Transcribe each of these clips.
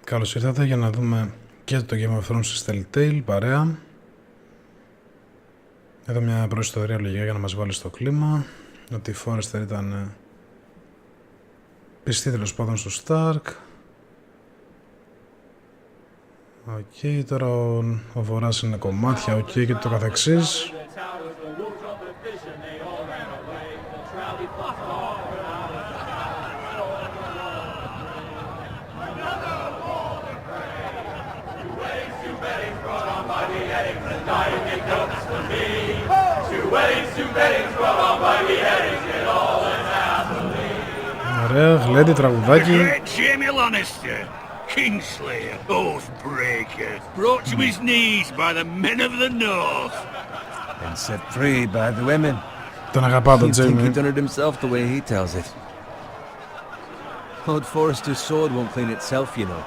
Καλώς ήρθατε για να δούμε και το Game of Thrones της Telltale, παρέα. Εδώ μια προϊστορία λογικά για να μας βάλει στο κλίμα. Ότι η Forrester ήταν πιστή τέλος πάντων στο Stark. Οκ, τώρα ο Βορράς είναι κομμάτια, οκ, και το καθεξής. Ωραία, γλέντι, τραγουδάκι. Kingslayer, oathbreaker, brought to his knees by the men of the north. And set free by the women. Τον αγαπάω τον You'd think Τζέιμι. he done it himself the way he tells it. Lord Forrester's sword won't clean itself, you know.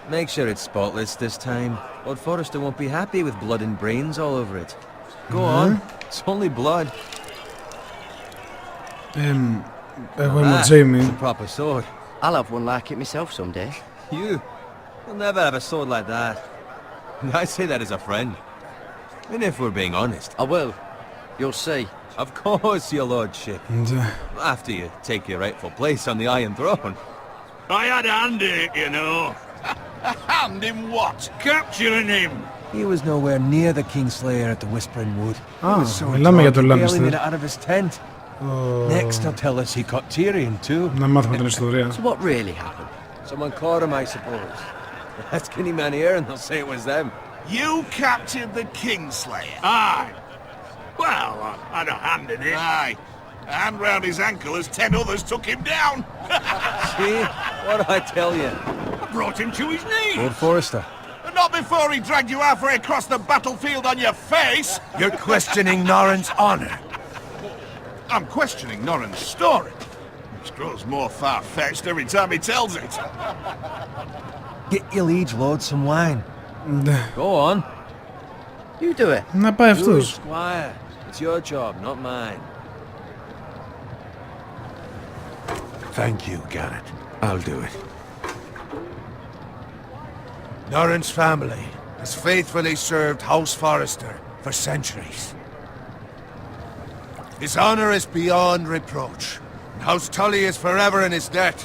Make sure it's spotless this time. Lord Forrester won't be happy with blood and brains all over it. Go on, it's only blood. Εγώ είμαι ο Τζέιμι. It's a proper sword. I'll have one like it myself someday. You'll never have a sword like that. And I say that as a friend. And if we're being honest. I will. You'll see. Of course, your lordship. Ντε. After you take your rightful place on the Iron Throne. I had a hand in it, you know. A hand in what? Capturing him. He was nowhere near the Kingslayer at the Whispering Wood. He Ah, was so μιλάμε για drunk το he barely Lannister. made it out of his tent. Next, they'll tell us he caught Tyrion too. Να μάθουμε την ιστορία. So what really happened? Someone caught him, I suppose. Ask any man here and they'll say it was them. You captured the Kingslayer? Aye. Well, I had a hand in it. Aye. A hand round his ankle as 10 others took him down. See? What did I tell you? I brought him to his knees. Lord Forrester. But not before he dragged you halfway across the battlefield on your face. You're questioning Norrin's honor. I'm questioning Norrin's story. It grows more far-fetched every time he tells it. Get your liege lord some wine. Ντε. Go on. You do it. Να πάει You, αυτός. Squire. It's your job, not mine. Thank you, Garrett. I'll do it. Norrin's family has faithfully served House Forrester for centuries. His honor is beyond reproach. House Tully is forever in his debt.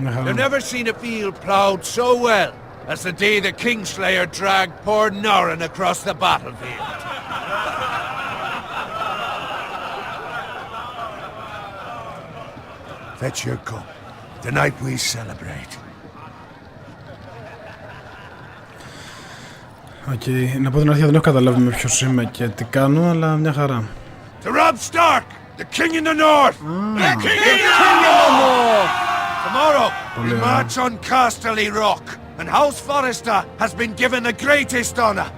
Μια χαρά. I've never seen a field plowed so well as the day the Kingslayer dragged poor Norrin across the battlefield. Fetch your cup. Tonight we celebrate. Οκ, να πω την αλήθεια, δεν έχω καταλάβει με ποιος είμαι και τι κάνω, αλλά μια χαρά. To Robb Stark, the king in the north! The king in the north! Tomorrow, we march on Casterly Rock, and House Forrester has been given the greatest honor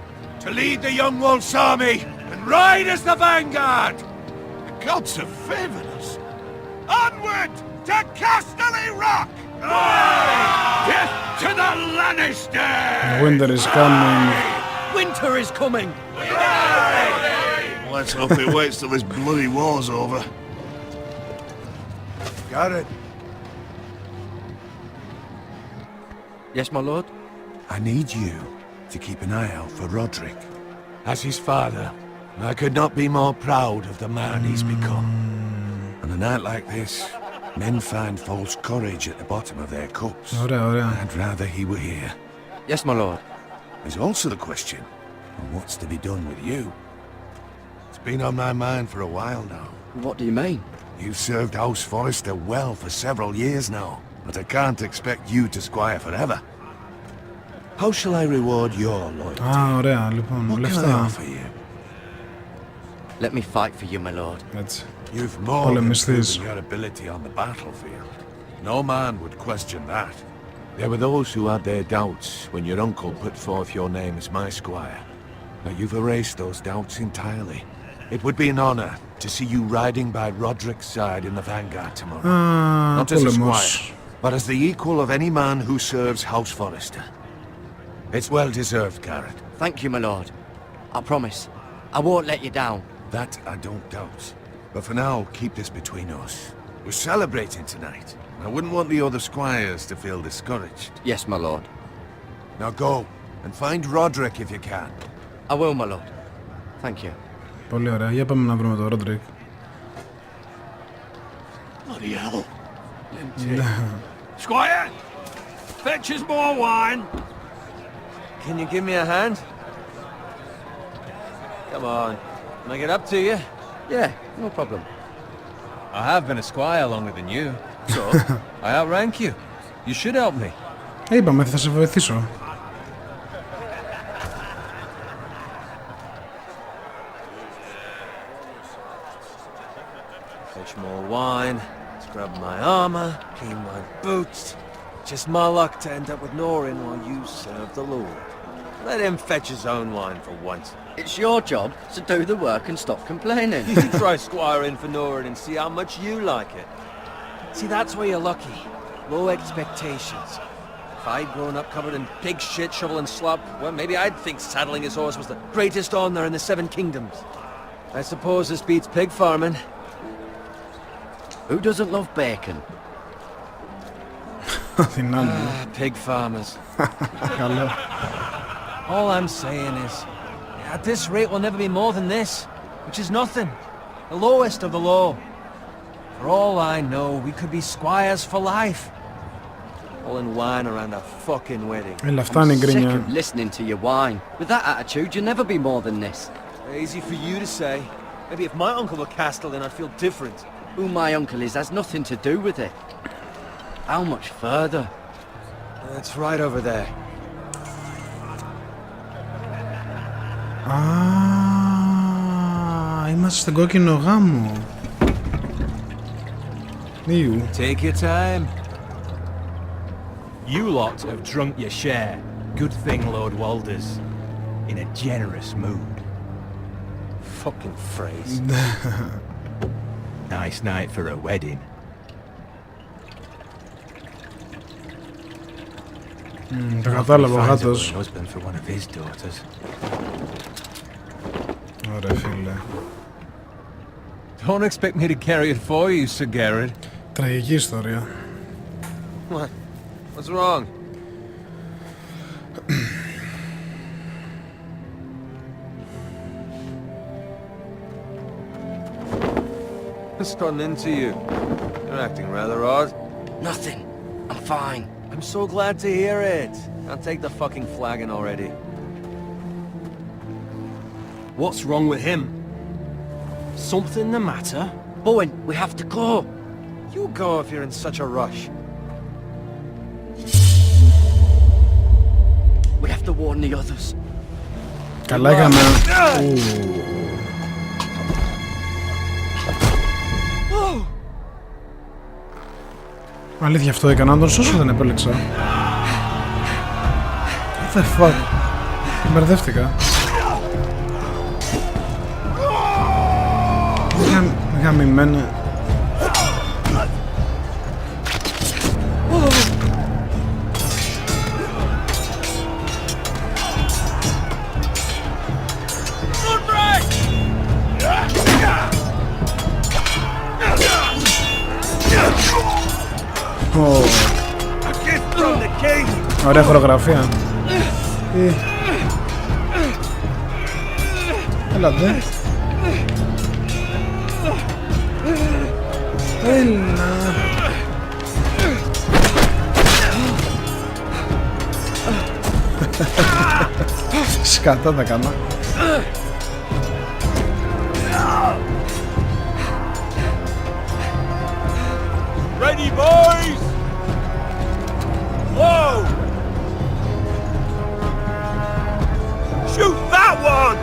to lead the Young Wolf's army and ride as the vanguard! The gods have favored us. Onward to Casterly Rock! Death to the Lannisters! Winter is coming. Winter is coming. Let's hope it waits till this bloody war's over. Got it. Yes, my lord? I need you to keep an eye out for Roderick. As his father, I could not be more proud of the man he's become. On a night like this, men find false courage at the bottom of their cups. Ωραία, ωραία. I'd rather he were here. Yes, my lord. There's also the question of what's to be done with you. It's been on my mind for a while now. What do you mean? You've served House Forrester well for several years now, but I can't expect you to squire forever. How shall I reward your loyalty? Α, ωραία, λοιπόν, What can I λεφτά. offer you? Let me fight for you, my lord. Έτσι. You've more All than mistakes. proven your ability on the battlefield. No man would question that. There were those who had their doubts when your uncle put forth your name as my squire. But you've erased those doubts entirely. It would be an honor to see you riding by Roderick's side in the vanguard tomorrow. Α, Not as a πόλεμος. squire, but as the equal of any man who serves House Forrester. It's well deserved, Garrett. Thank you, my lord. I promise. I won't let you down. That I don't doubt. But for now, keep this between us. We're celebrating tonight. I wouldn't want the other squires to feel discouraged. Yes, my lord. Now go, and find Roderick if you can. I will, my lord. Thank you. Πολύ ωραία. Για πάμε να βρούμε τον Ρόντρικ. Bloody hell. Squire, fetch us more wine. Can you give me a hand? Come on. Can I get up to you? Yeah, no problem. I have been a squire longer than you. So, I outrank you. You should help me. Είπαμε, θα σε βοηθήσω. Fetch more wine, scrub my armor, clean my boots. Just my luck to end up with Norin while you serve the Lord. Let him fetch his own wine for once. It's your job to do the work and stop complaining. You try squiring for Norin and see how much you like it. See, that's where you're lucky. Low expectations. If I'd grown up covered in pig shit, shovel and slop, well, maybe I'd think saddling his horse was the greatest honor in the 7 kingdoms. I suppose this beats pig farming. Who doesn't love bacon? Pig farmers. Καλό. All I'm saying is, at this rate we'll never be more than this, which is nothing. The lowest of the low. For all I know, we could be squires for life. Pulling wine around a fucking wedding. Έλα, φτάνει η Sick γκρίνια. of listening to your whine. With that attitude, you'll never be more than this. Easy for you to say. Maybe if my uncle were Castellan, I'd feel different. Who my uncle is has nothing to do with it. How much further? It's right over there. Α, είμαστε στον κόκκινο γάμο. Ιου. Take your time. You lot have drunk your share. Good thing Lord Walder's in a generous mood. Fucking phrase. Nice night for a wedding. Το κατάλαβα ο γάτος. Husband for one of his daughters. Ωραία, φίλε. Don't expect me to carry it for you, Sir Garrett. Τραγική ιστορία. What? What's wrong? What's gotten into you? You're acting rather odd. Nothing. I'm fine. I'm so glad to hear it. I'll take the fucking flagon already. What's wrong with him? Something the matter? Bowen, we have to go. You go if you're in such a rush. We have to warn the others. Καλά έκανα. Αλήθεια αυτό έκανα, τον σώσω δεν επέλεξα. What the fuck. Μπερδεύτηκα. Γαμημένα. Ωραία χορογραφία. Έλα ντε. Έλα. Σκατά τα κάνα. Ready, boys! Whoa! Shoot that one!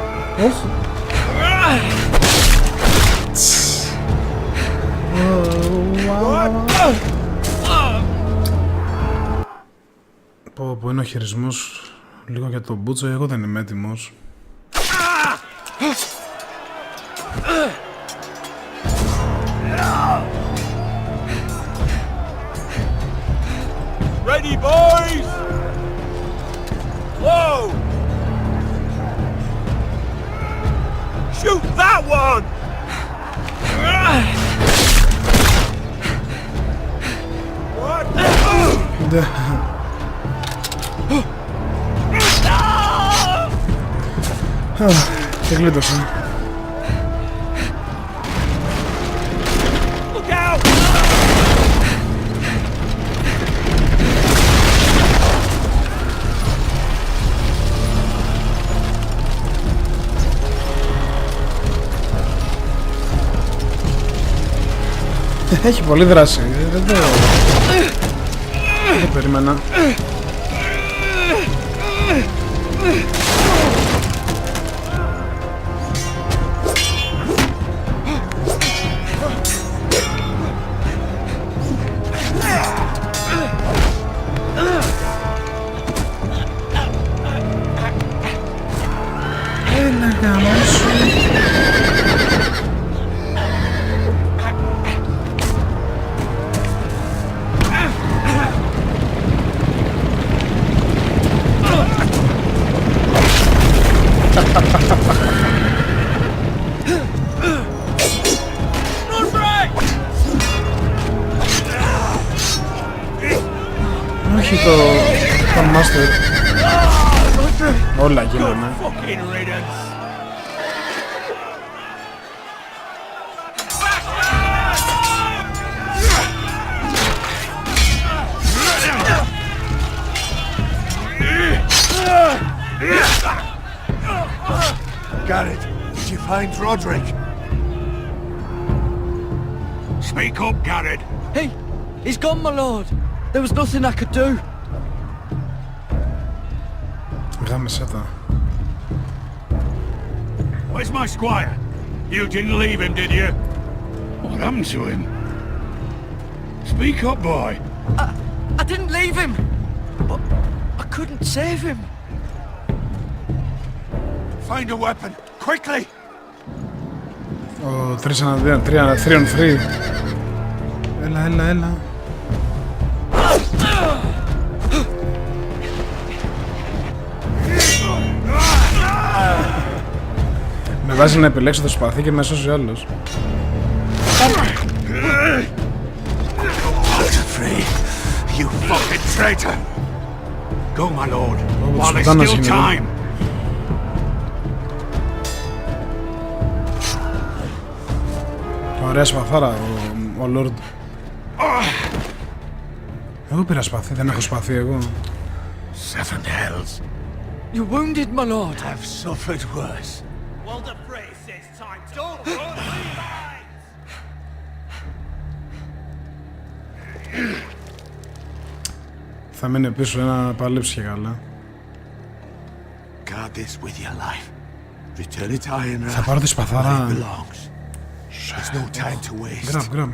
Πω είναι ο χειρισμός λίγο για τον Μπούτσο, εγώ δεν είμαι έτοιμος. Ready, boys! Whoa! Shoot that one! Και γλίτωσε. Έχει πολύ δράση. Δεν το περίμενα. Έλα γαμώσου. Όχι το Master. Όλα γίνονται. Garrett, did you find Roderick? Speak up, Garrett. Hey, he's gone, my lord. There was nothing I could do. Γάμισε τα. Where's my squire? You didn't leave him, did you? What happened to him? Speak up, boy. I didn't leave him, but I couldn't save him. Find a weapon, quickly! Ο 3-on-3. Έλα. Με βάζει να επιλέξω το σπαθί και με σώζει άλλος. Free, you fucking traitor! Go, my lord, Oh, while there's Sultana still Single. time. Ωραία σπαθάρα ο Lord. Εγώ πήρα σπαθί, δεν έχω σπαθί εγώ. Seven hells. You're wounded, my lord. I've suffered worse. Well, the phrase says time. Don't Θα μείνει πίσω να παλέψει και καλά. Guard this with your life. Return it iron. Θα πάρω τη σπαθάρα. There's no time to waste. Γκραμ.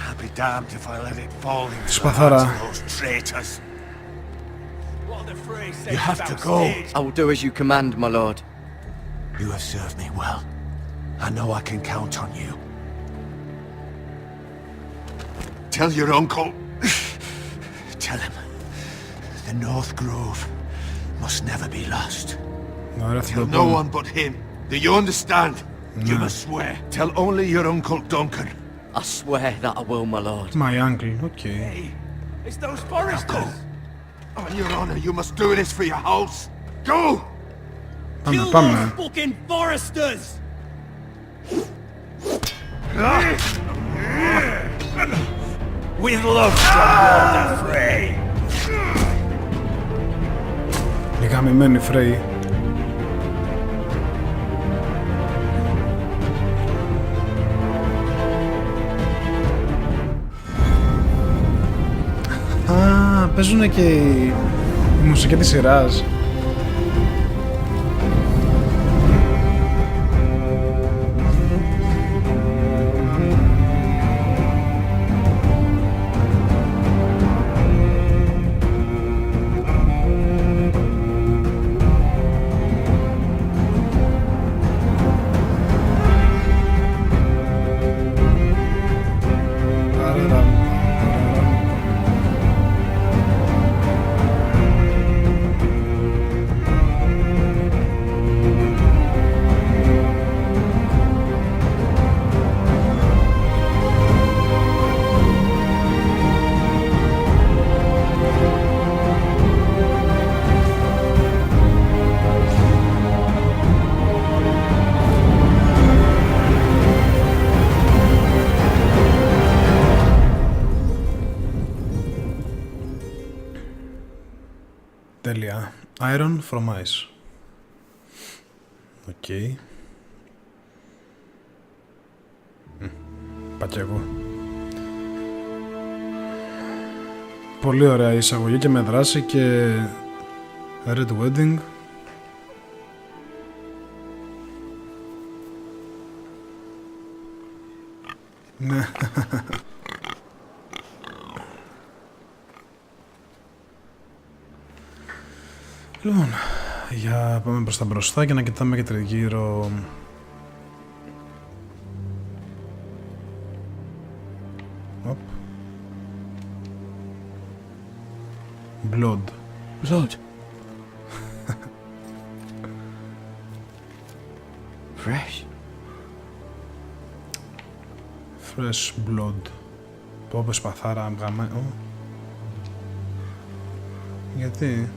I'll be damned if I let it fall into the Σπαθάρα. hands of those traitors. You have to go. I will do as you command, my lord. You have served me well. I know I can count on you. Tell your uncle. Tell him. The North Grove must never be lost. Ωραία, θα Tell το no πω. one but him. Do you understand? You must swear. Tell only your uncle Duncan. I swear that I will, my lord. My uncle, οκ. It's those foresters. On your honor, you must do this for your house. Go! Πάμε. Fucking foresters! With love from the Frey. Η γαμημένη Frey. Α, παίζουνε και η μουσική της σειράς. Iron from ice. Οκ. Okay. Πά κι εγώ. Πολύ ωραία εισαγωγή και με δράση και Red Wedding. Ναι. Λοιπόν, για πάμε προς τα μπροστά και να κοιτάμε και τριγύρω. Blood. Blood. Fresh. Fresh blood. Πω πω σπαθάρα βγαμέ. Γιατί?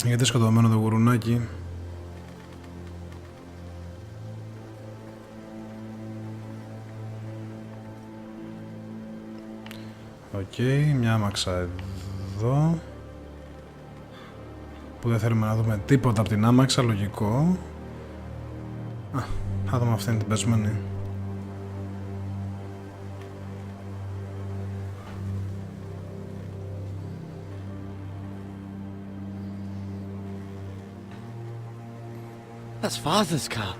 Γιατί σκοτωμένο το γουρουνάκι. Οκ, μια άμαξα εδώ. Που δεν θέλουμε να δούμε τίποτα από την άμαξα, λογικό. Θα δούμε αυτήν την πεσμένη. That's Father's car.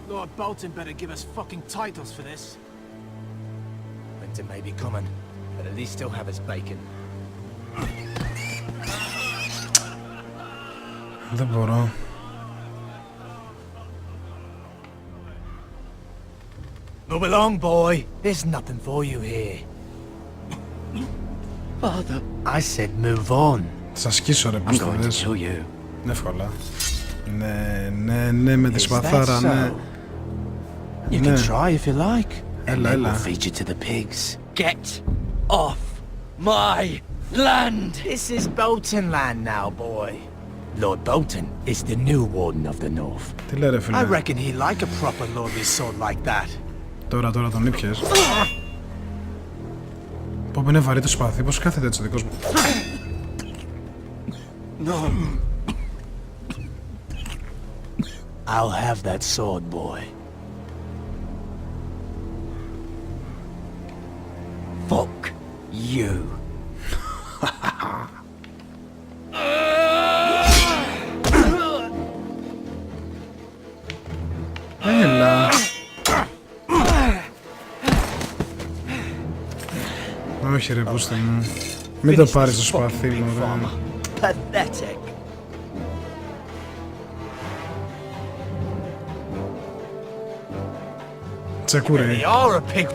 Lord Bolton better give us fucking titles for this. Winter may be coming, but at least he'll have his bacon. Δεν μπορώ. Move along, boy. There's nothing for you here. Father, I said move on. Θα σκίσω ρε, I'm πώς το going to δες. kill you. Εύκολα. Ναι, με τη σπαθάρα, ναι. You Ναι. can try if you like. Έλα, We'll έλα. feed you to the pigs. Get off my land! This is Bolton land now, boy. Lord Bolton is the new warden of the north. Τι λέει ρε I φίλε. reckon he like a proper lordly sword like that. Τώρα τον ήπιες. Πω είναι βαρύ το σπαθί, πώς κάθεται έτσι ο δικός μου. No. I'll have that sword, boy. Fuck you. Έλα. Όχι ρε πούστη μου. Μην το πάρεις το σπαθί μου ρε. Pathetic. Τσεκούρε. They are a pig.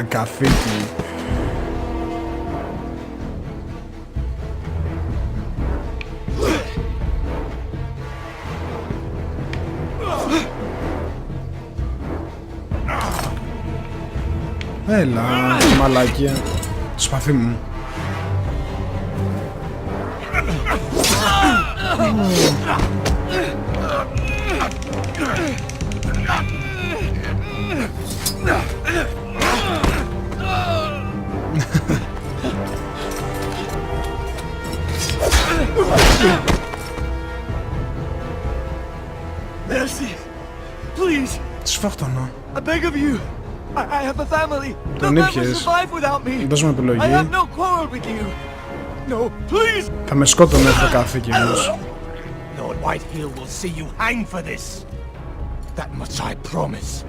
Καθήκη. Έλα, μαλάκια. Σπαθί μου. Mercy, please, Σφάχτωνα. I beg of you. I have a family. They'll Τον never ήπιες. survive without me. Δώσ' μου I επιλογή. have no quarrel with you. No, please. Θα με σκότωνε αυτό καθήκη όμως. Lord Whitehill will see you hang for this. That much I promise.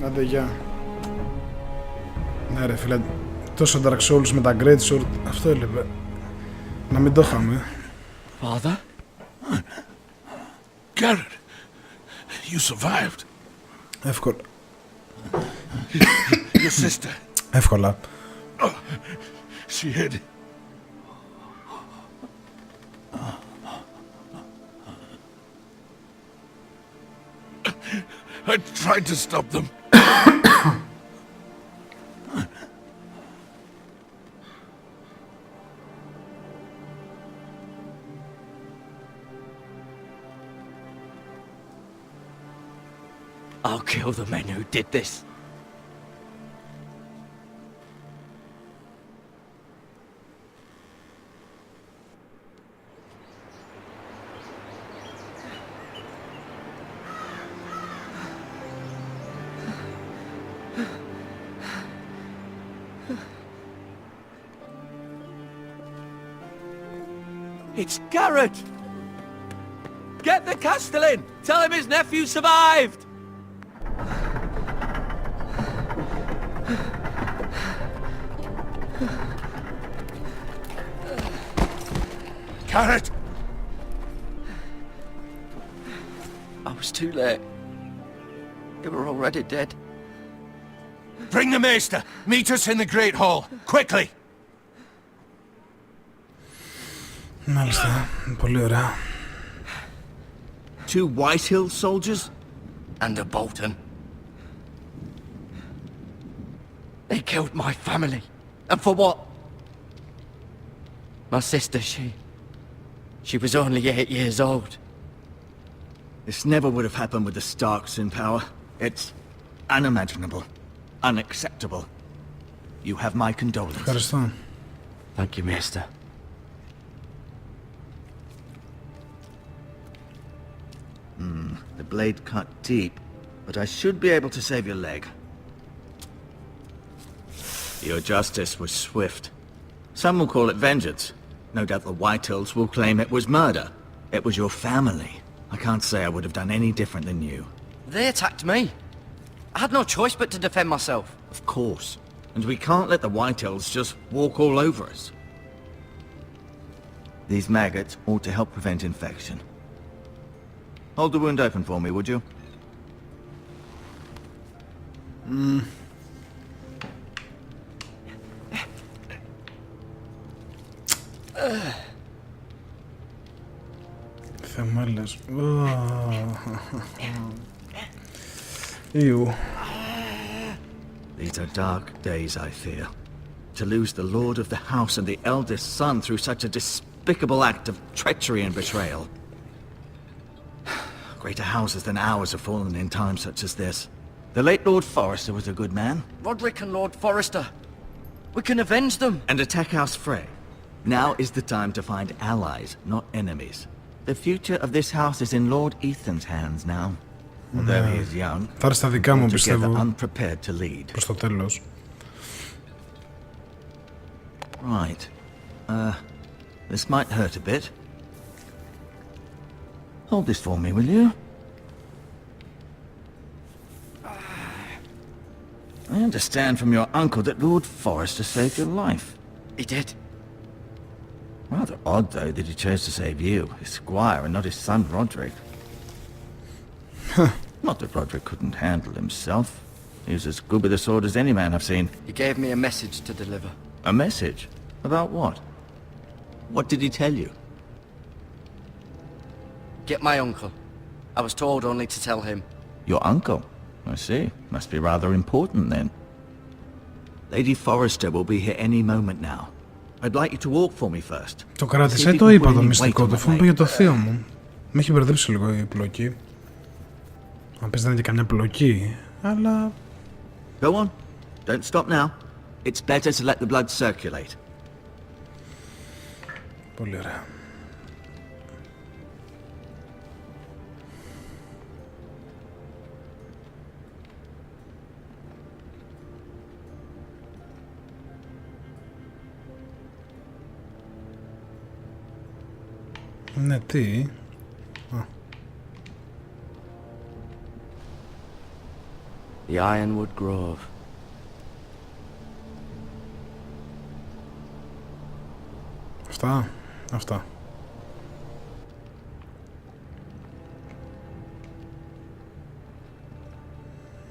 Άντε γεια. Ναι ρε φίλε, τόσο Dark Souls με τα Great Sword, αυτό έλειπε. Να μην το είχαμε. Father? Garrett, you survived. Εύκολα. Your sister, Εύκολα. she hid. I tried to stop them. I'll kill the men who did this. It's Garrett! Get the Castellan! Tell him his nephew survived! Garrett! I was too late. They were already dead. Bring the maester! Meet us in the Great Hall! Quickly! Μάλιστα, πολύ ωραία. 2 Whitehill soldiers? And a Bolton. They killed my family. And for what? My sister, she was only 8 years old. This never would have happened with the Starks in power. It's unimaginable. Unacceptable. You have my condolences. Ευχαριστώ. Thank you, Maester. The blade cut deep, but I should be able to save your leg. Your justice was swift. Some will call it vengeance. No doubt the Whitehills will claim it was murder. It was your family. I can't say I would have done any different than you. They attacked me. I had no choice but to defend myself. Of course. And we can't let the Whitehills just walk all over us. These maggots ought to help prevent infection. Hold the wound open for me, would you? Θεμέλες. Ew. These are dark days, I fear. To lose the lord of the house and the eldest son through such a despicable act of treachery and betrayal. Greater houses than ours have fallen in times such as this. The late Lord Forrester was a good man. Roderick and Lord Forrester. We can avenge them. And attack House Frey. Now is the time to find allies, not enemies. The future of this house is in Lord Ethan's hands now. Although he is young, Θα έρθει στα δικά μου, altogether πιστεύω, unprepared to lead. προς το τέλος. Right. This might hurt a bit. Hold this for me, will you? I understand from your uncle that Lord Forrester saved your life. He did. Rather odd, though, that he chose to save you, his squire, and not his son Roderick. Not that Roderick couldn't handle himself. He was as good with a sword as any man I've seen. He gave me a message to deliver. A message? About what? What did he tell you? Get my uncle. I was told only to tell him. Your uncle? I see. Must be rather important, then. Lady Forrester will be here any moment now. I'd like you to walk for me first. Το κράτησε, το είπα το μυστικό του, αφού μου πήγε το θείο μου. Με έχει μπερδέψει λίγο η πλοκή. Αν πες δεν είναι και καμιά πλοκή, αλλά... Go on. Don't stop now. It's better to let the blood circulate. Πολύ ωραία. Ναι, τι... The Ironwood Grove. Αυτά.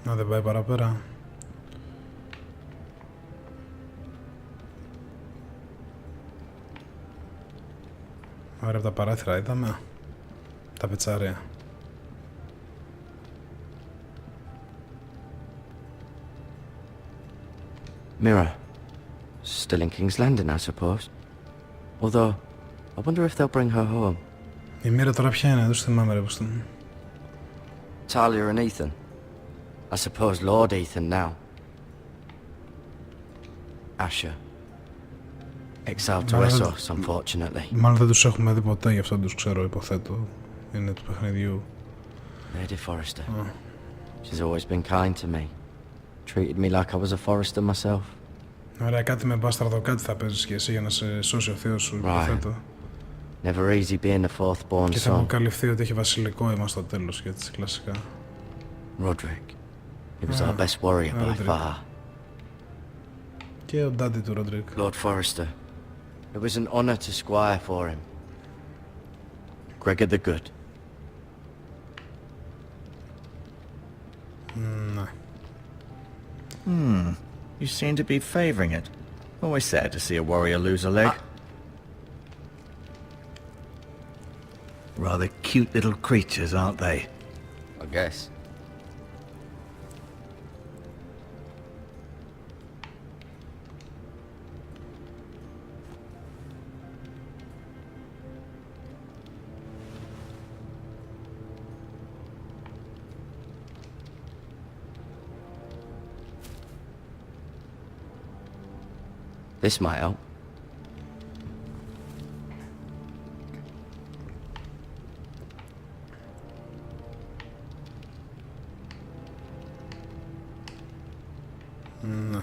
Να δεν πάει παραπέρα. Άρα από τα παράθυρα είδαμε τα πετσάρια. Mirror. Still in King's Landing, I suppose. Although, I wonder if they'll bring her home. Η μοίρα τώρα ποια είναι, δεν σου θυμάμαι ρε πούστε μου. Talia and Ethan. I suppose Lord Ethan now. Asher. Exiled to Essos, unfortunately. Μάλλον δεν τους έχουμε δει ποτέ, γι' αυτό τους ξέρω, υποθέτω. Είναι του παιχνιδιού. Lady Forrester. She's always been kind to me. Treated me like I was a Forrester myself. Ωραία, κάτι με μπάσταρδο, κάτι θα παίζεις και εσύ για να σε σώσει ο θείος σου, υποθέτω. Never easy being the fourth born Και θα son. αποκαλυφθεί ότι έχει βασιλικό αίμα στο τέλος, γιατί κλασικά. Roderick. He was our best warrior by far. Και ο ντάντι του Ρόντρικ. Lord Forrester. It was an honor to squire for him. Gregor the Good. Ναι. You seem to be favoring it. Always sad to see a warrior lose a leg. Rather cute little creatures, aren't they? I guess. This might help. Ναι.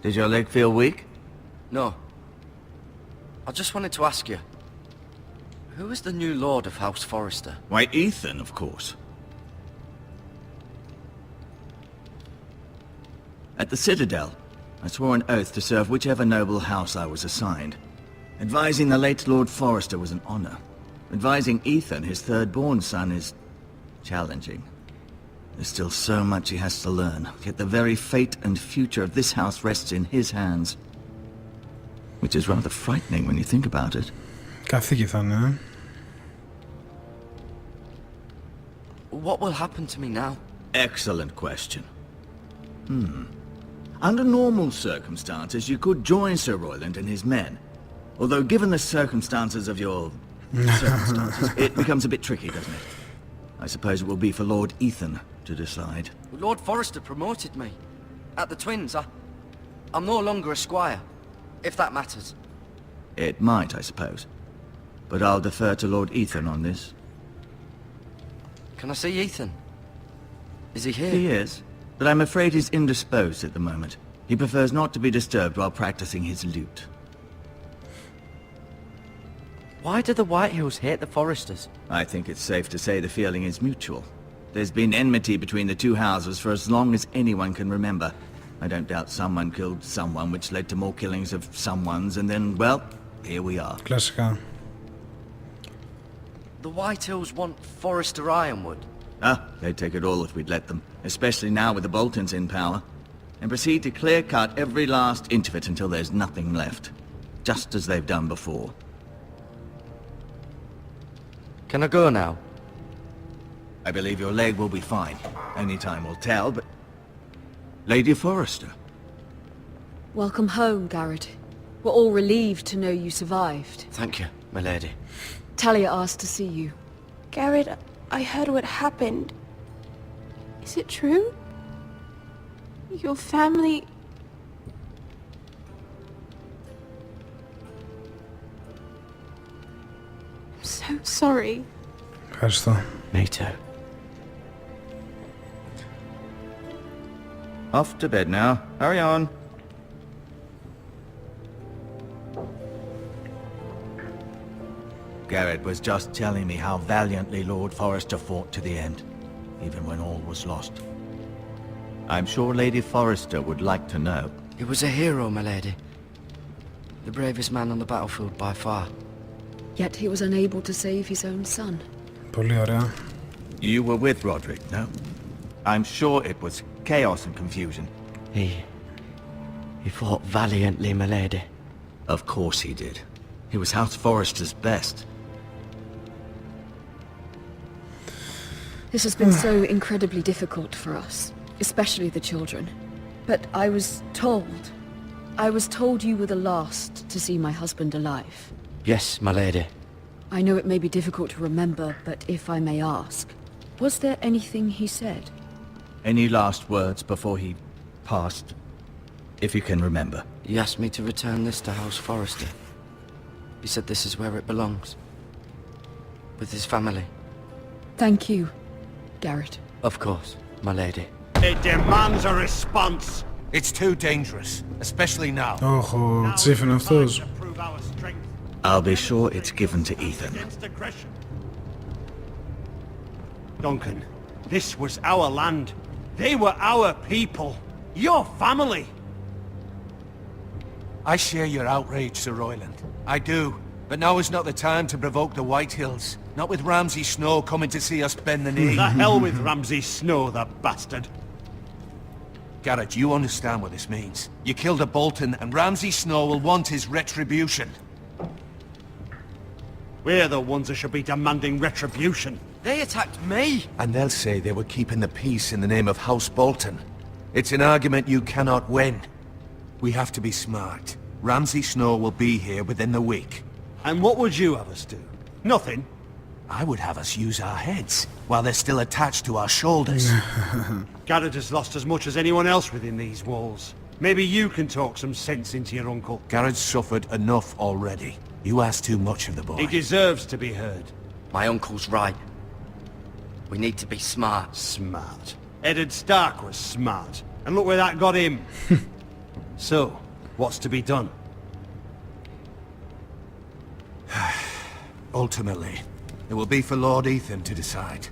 Did your leg feel weak? No. I just wanted to ask you. Who is the new Lord of House Forrester? Why, Ethan, of course. At the Citadel, I swore an oath to serve whichever noble house I was assigned. Advising the late Lord Forrester was an honor. Advising Ethan, his third-born son, is challenging. There's still so much he has to learn, yet the very fate and future of this house rests in his hands. Which is rather frightening when you think about it. Καθήκη θα είναι. What will happen to me now? Excellent question. Under normal circumstances, you could join Sir Royland and his men. Although given the circumstances of your circumstances, it becomes a bit tricky, doesn't it? I suppose it will be for Lord Ethan to decide. Lord Forrester promoted me. At the Twins, I'm no longer a squire, if that matters. It might, I suppose. But I'll defer to Lord Ethan on this. Can I see Ethan? Is he here? He is, but I'm afraid he's indisposed at the moment. He prefers not to be disturbed while practicing his lute. Why do the Whitehills hate the Forresters? I think it's safe to say the feeling is mutual. There's been enmity between the two houses for as long as anyone can remember. I don't doubt someone killed someone, which led to more killings of someones, and then, well, here we are. Κλασικά. The Whitehills want Forrester Ironwood. They'd take it all if we'd let them, especially now with the Boltons in power, and proceed to clear-cut every last inch of it until there's nothing left, just as they've done before. Can I go now? I believe your leg will be fine. Only time will tell, but... Lady Forrester. Welcome home, Garrett. We're all relieved to know you survived. Thank you, my lady. Talia asked to see you. Garrett, I heard what happened. Is it true? Your family... I'm so sorry. Ευχαριστώ. Me too. Off to bed now. Hurry on. Garrett was just telling me how valiantly Lord Forrester fought to the end, even when all was lost. I'm sure Lady Forrester would like to know. He was a hero, my lady. The bravest man on the battlefield by far. Yet he was unable to save his own son. Πολύ ωραία. You were with Roderick, no? I'm sure it was chaos and confusion. He fought valiantly, my lady. Of course he did. He was House Forrester's best. This has been so incredibly difficult for us, especially the children. But I was told you were the last to see my husband alive. Yes, my lady. I know it may be difficult to remember, but if I may ask, was there anything he said? Any last words before he passed? If you can remember. He asked me to return this to House Forrester. He said this is where it belongs. With his family. Thank you, Garrett. Of course, my lady. It demands a response. It's too dangerous, especially now. Ωχ, ο Τσίφ είναι αυτός. I'll be sure it's given to Ethan. Duncan, this was our land. They were our people. Your family. I share your outrage, Sir Royland. I do. But now is not the time to provoke the Whitehills. Not with Ramsay Snow coming to see us bend the knee. The hell with Ramsay Snow, the bastard. Garrett, you understand what this means. You killed a Bolton, and Ramsay Snow will want his retribution. We're the ones that should be demanding retribution. They attacked me! And they'll say they were keeping the peace in the name of House Bolton. It's an argument you cannot win. We have to be smart. Ramsay Snow will be here within the week. And what would you have us do? Nothing? I would have us use our heads, while they're still attached to our shoulders. Garrett has lost as much as anyone else within these walls. Maybe you can talk some sense into your uncle. Garrett's suffered enough already. You ask too much of the boy. He deserves to be heard. My uncle's right. We need to be smart. Smart. Eddard Stark was smart. And look where that got him. So, what's to be done? Ultimately, it will be for Lord Ethan to decide.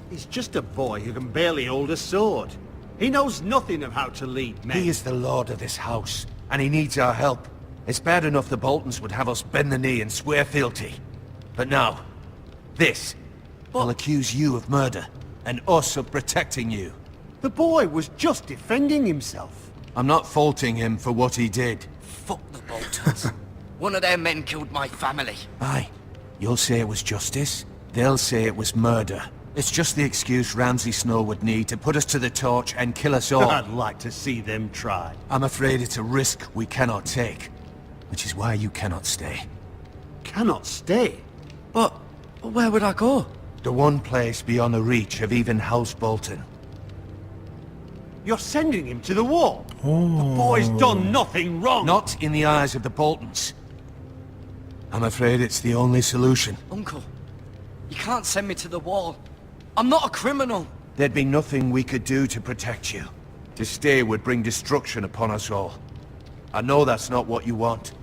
He's just a boy who can barely hold a sword. He knows nothing of how to lead men. He is the lord of this house, and he needs our help. It's bad enough the Boltons would have us bend the knee and swear fealty. But now, this. They'll accuse you of murder, and us of protecting you. The boy was just defending himself. I'm not faulting him for what he did. Fuck the Boltons. One of their men killed my family. Aye. You'll say it was justice. They'll say it was murder. It's just the excuse Ramsay Snow would need to put us to the torch and kill us all. I'd like to see them try. I'm afraid it's a risk we cannot take. Which is why you cannot stay. Cannot stay? But where would I go? The one place beyond the reach of even House Bolton. You're sending him to the wall? The boy's done nothing wrong. Not in the eyes of the Boltons. I'm afraid it's the only solution. Uncle, you can't send me to the wall. I'm not a criminal. There'd be nothing we could do to protect you. To stay would bring destruction upon us all. I know that's not what you want.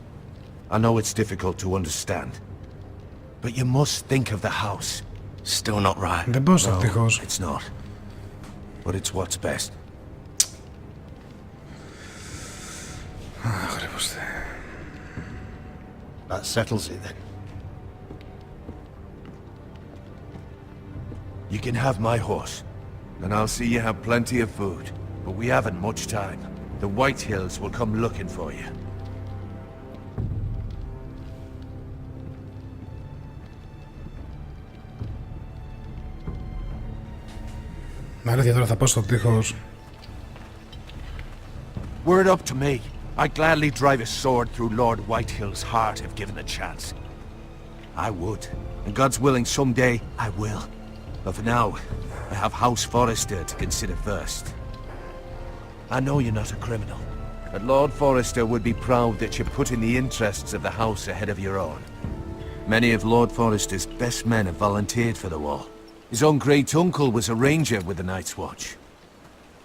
I know it's difficult to understand. But you must think of the house. Still not right. Δεν μπορείς No, ευτυχώς. it's not. But it's what's best. Αχ, ρε πως θε. That settles it then. You can have my horse, and I'll see you have plenty of food. But we haven't much time. The Whitehills will come looking for you. Μ' αρέσει τώρα θα πάω στο τείχος. Were it up to me, I'd gladly drive a sword through Lord Whitehill's heart if given the chance. I would, and God's willing someday I will. But for now, I have House Forrester to consider first. I know you're not a criminal, but Lord Forrester would be proud that you're putting the interests of the house ahead of your own. Many of Lord Forrester's best men have volunteered for the war. His own great-uncle was a ranger with the Night's Watch.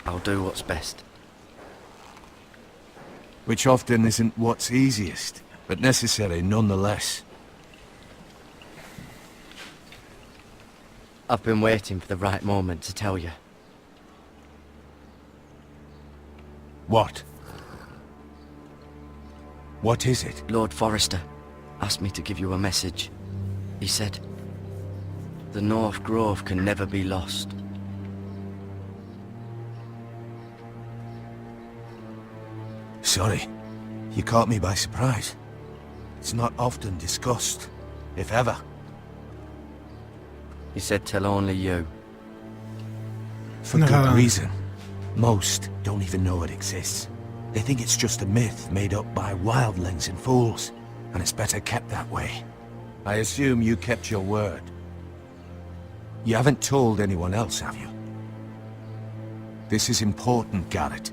I'll do what's best. Which often isn't what's easiest, but necessary nonetheless. I've been waiting for the right moment to tell you. What? What is it? Lord Forrester asked me to give you a message. He said, the North Grove can never be lost. Sorry, you caught me by surprise. It's not often discussed, if ever. He said tell only you. For good reason. Most don't even know it exists. They think it's just a myth made up by wildlings and fools, and it's better kept that way. I assume you kept your word. You haven't told anyone else, have you? This is important, Garrett.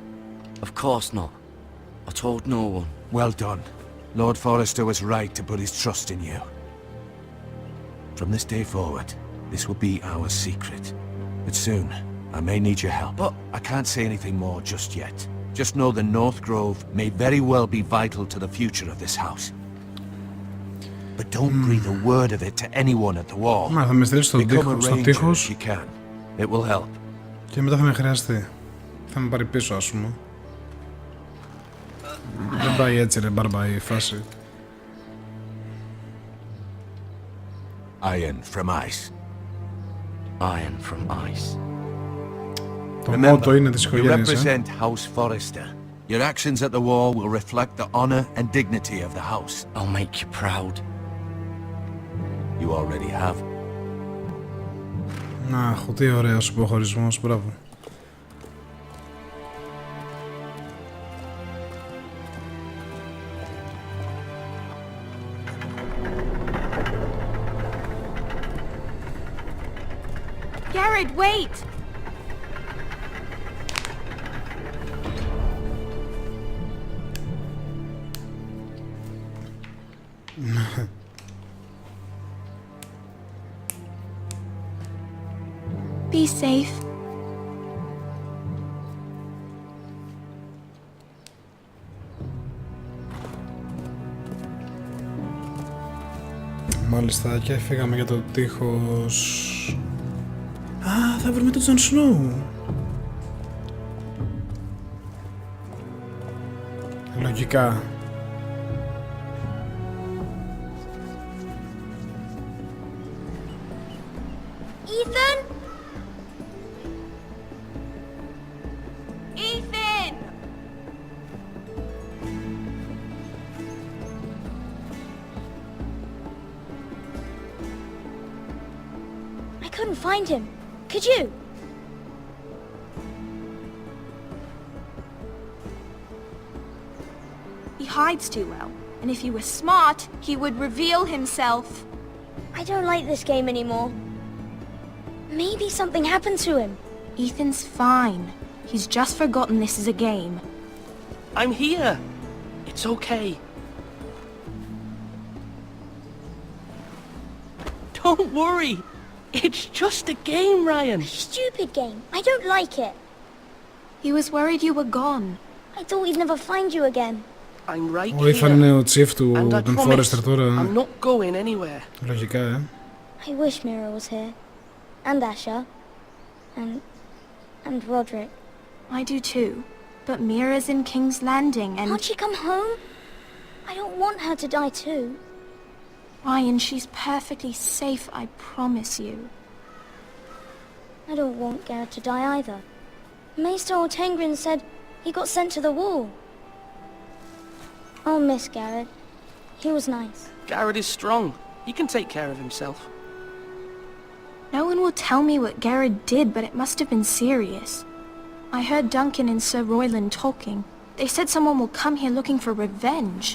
Of course not. I told no one. Well done. Lord Forrester was right to put his trust in you. From this day forward, this will be our secret. But soon, I may need your help. But I can't say anything more just yet. Just know the North Grove may very well be vital to the future of this house. But don't breathe a word of it to anyone at the wall. Μα θα με στείλεις στον τοίχος you can. It will help. και μετά θα με χρειαστεί. Θα με πάρει πίσω, ας πούμε. Δεν πάει έτσι ρε μπαρμπα η φάση. Iron from ice. Iron from ice. Το μότο είναι της You οικογένειας, represent House Forrester. Your actions at the war will reflect the honor and dignity of the house. I'll make you proud. You already have. Αχ, τι ωραίος υποχωρισμός, μπράβο. Garrett, wait! Be safe. Μάλιστα, και φύγαμε για το τείχος. Α, θα βρούμε τον Τζον Σνόου. Λογικά. Ethan? Ethan! I couldn't find him. Could you? He hides too well, and if he were smart, he would reveal himself. I don't like this game anymore. Maybe something happened to him. Ethan's fine. He's just forgotten this is a game. I'm here. It's okay. Don't worry. It's just a game, Ryan. Stupid game. I don't like it. He was worried you were gone. I thought we'd never find you again. I'm right Ο Ethan είναι ο chief του and I τον promise Forrester τώρα. I'm not going anywhere. Λογικά, I wish Mira was here. And Asher. And Roderick. I do too. But Mira's in King's Landing and... Can't she come home? I don't want her to die too. Ryan, she's perfectly safe, I promise you. I don't want Garrett to die either. Maester Ortengrin said he got sent to the wall. I'll miss Garrett. He was nice. Garrett is strong. He can take care of himself. No one will tell me what Garrett did, but it must have been serious. I heard Duncan and Sir Royland talking. They said someone will come here looking for revenge.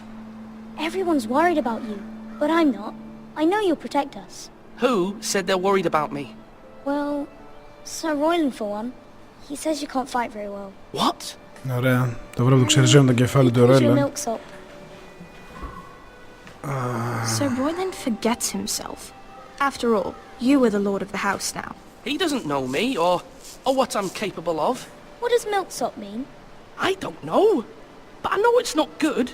Everyone's worried about you, but I'm not. I know you'll protect us. Who said they're worried about me? Well, Sir Royland for one. He says you can't fight very well. What? Ωραία. Το βράδυ του ξεριζώνει το κεφάλι του Ρέλα. Sir Royland forgets himself. After all, you are the lord of the house now. He doesn't know me or what I'm capable of. What does milksop mean? I don't know. But I know it's not good.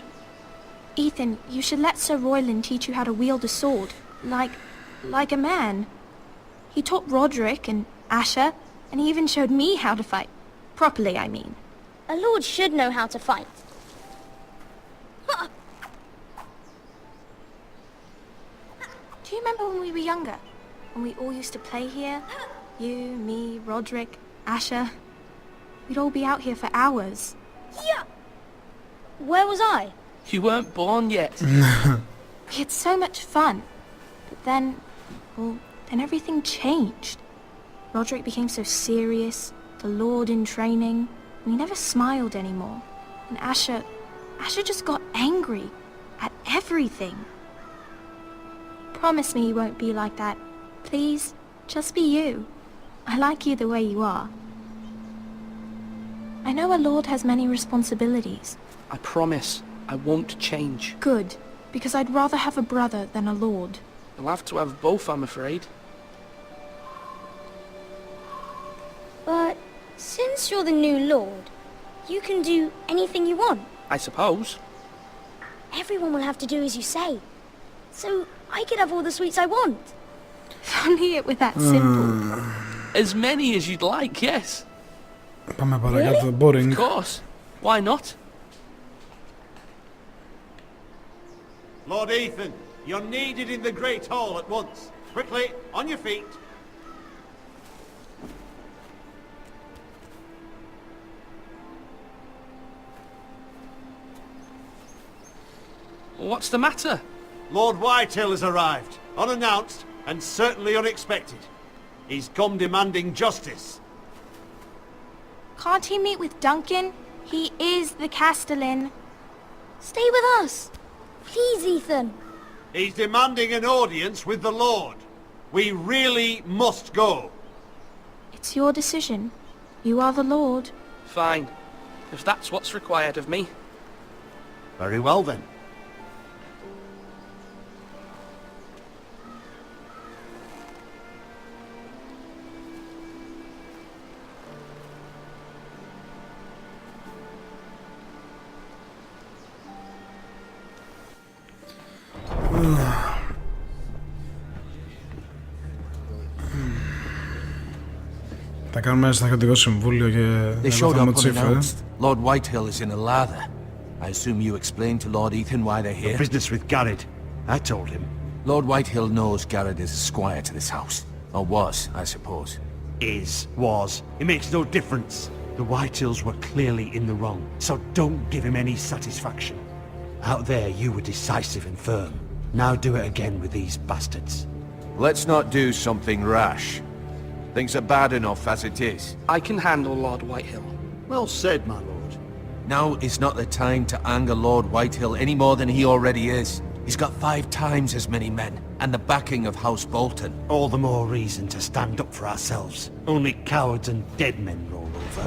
Ethan, you should let Sir Royland teach you how to wield a sword. Like a man. He taught Roderick and Asher, and he even showed me how to fight. Properly, I mean. A lord should know how to fight. Do you remember when we were younger? When we all used to play here? You, me, Roderick, Asher. We'd all be out here for hours. Yeah. Where was I? You weren't born yet. We had so much fun. But then everything changed. Roderick became so serious, the lord in training, and he never smiled anymore. And Asher just got angry at everything. Promise me you won't be like that. Please, just be you. I like you the way you are. I know a lord has many responsibilities. I promise I won't change. Good, because I'd rather have a brother than a lord. You'll have to have both, I'm afraid. But since you're the new lord, you can do anything you want. I suppose. Everyone will have to do as you say. So I could have all the sweets I want. If only it were that simple. As many as you'd like, yes. Πάμε παρακάτω, boring. Of course. Why not? Lord Ethan, you're needed in the Great Hall at once. Quickly, on your feet. What's the matter? Lord Whitehill has arrived, unannounced and certainly unexpected. He's come demanding justice. Can't he meet with Duncan? He is the Castellan. Stay with us. Please, Ethan. He's demanding an audience with the Lord. We really must go. It's your decision. You are the Lord. Fine. If that's what's required of me. Very well then. Θα κάνουμε ένα στρατιωτικό συμβούλιο και They showed θα up μοτσίφε. unannounced. Lord Whitehill is in a lather. I assume you explained to Lord Ethan why they're here? Business with Garrett. I told him. Lord Whitehill knows Garrett is a squire to this house. Or was, I suppose. Was. It makes no difference. The Whitehills were clearly in the wrong, so don't give him any satisfaction. Out there you were decisive and firm. Now do it again with these bastards. Let's not do something rash. Things are bad enough as it is. I can handle Lord Whitehill. Well said, my lord. Now is not the time to anger Lord Whitehill any more than he already is. He's got 5 times as many men, and the backing of House Bolton. All the more reason to stand up for ourselves. Only cowards and dead men roll over.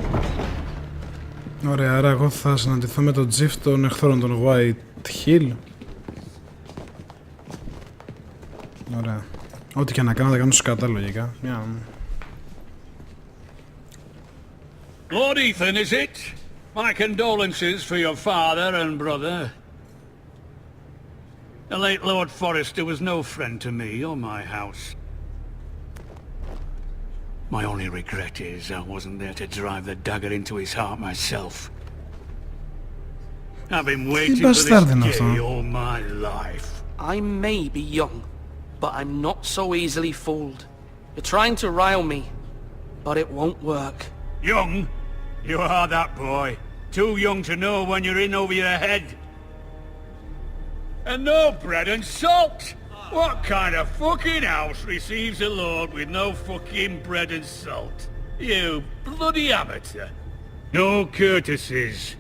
Ωραία, άρα εγώ θα συναντηθώ με τον Τζιφ των εχθρών των Whitehill. Ωραία. Ό,τι και να κάνω θα κάνω σκατά λογικά. Lord Ethan, is it? My condolences for your father and brother. The late Lord Forrester was no friend to me or my house. My only regret is I wasn't there to drive the dagger into his heart myself. I've been waiting for this day all my life. I may be young, but I'm not so easily fooled. You're trying to rile me, but it won't work. Young? You are that boy. Too young to know when you're in over your head. And no bread and salt! What kind of fucking house receives a lord with no fucking bread and salt? You bloody amateur. No courtesies.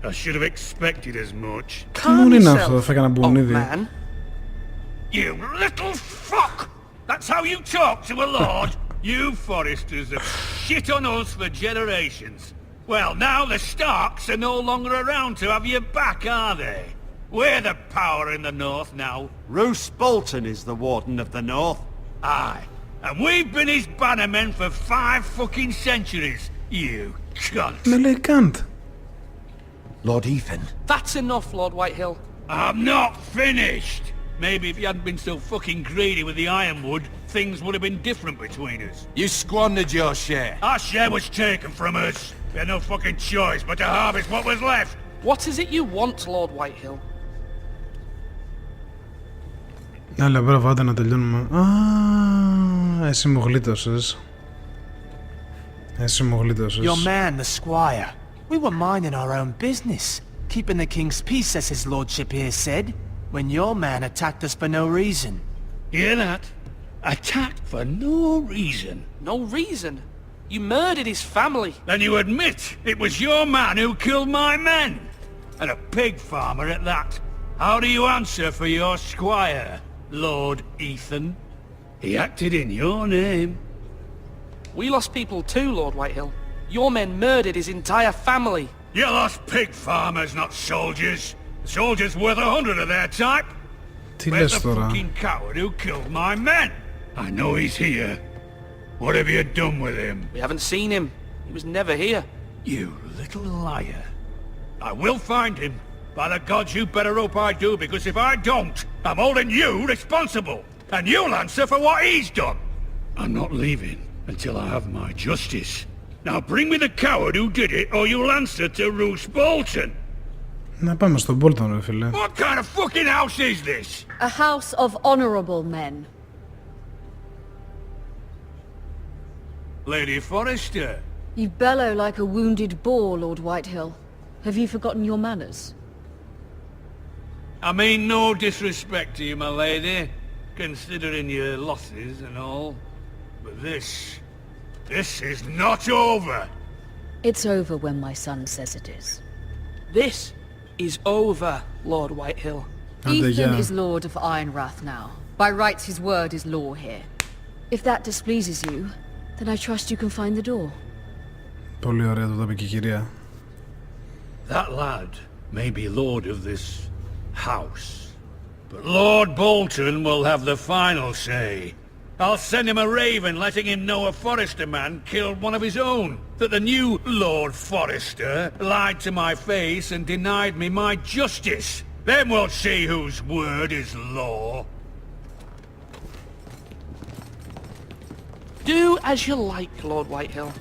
I should have expected as much. Calm yourself, old man. You little fuck! That's how you talk to a lord? You Forresters have shit on us for generations. Well, now the Starks are no longer around to have your back, are they? We're the power in the north now. Roose Bolton is the Warden of the North. Aye. And we've been his bannermen for 5 fucking centuries, you cunt. Με λέει cunt. Lord Ethan. That's enough, Lord Whitehill. I'm not finished. Maybe if you hadn't been so fucking greedy with the ironwood, things would have been different between us. You squandered your share. Our share was taken from us. We had no fucking choice but to harvest what was left. What is it you want, Lord Whitehill? Έλα, μπράβο, άντε να τελειώνουμε. Α, εσύ μου γλίτωσες. Εσύ μου γλίτωσες. Your man, the squire. We were minding our own business, keeping the king's peace, as his lordship here said, when your man attacked us for no reason. Hear that? Attacked for no reason. No reason? You murdered his family. Then you admit it was your man who killed my men? And a pig farmer at that. How do you answer for your squire? Lord Ethan. He acted in your name. We lost people too, Lord Whitehill. Your men murdered his entire family. You lost pig farmers, not soldiers. The soldiers worth 100 of their type. Where's the fucking coward who killed my men? I know he's here. What have you done with him? We haven't seen him. He was never here. You little liar. I will find him. By the gods, you better hope I do, because if I don't, I'm holding you responsible. And you'll answer for what he's done. I'm not leaving until I have my justice. Now bring me the coward who did it, or you'll answer to Roose Bolton. Να πάμε στον Bolton, ρε φίλε. What kind of fucking house is this? A house of honorable men. Lady Forrester. You bellow like a wounded boar, Lord Whitehill. Have you forgotten your manners? I mean no disrespect to you, my lady, considering your losses and all. But this is not over. It's over when my son says it is. This is over, Lord Whitehill. Ethan is Lord of Ironrath now. By rights his word is law here. If that displeases you, then I trust you can find the door. Πολύ ωραία το είπε και η κυρία. That lad may be lord of this house, but Lord Bolton will have the final say. I'll send him a raven letting him know a Forrester man killed one of his own, that the new Lord Forrester lied to my face and denied me my justice. Then we'll see whose word is law. Do as you like, Lord Whitehill.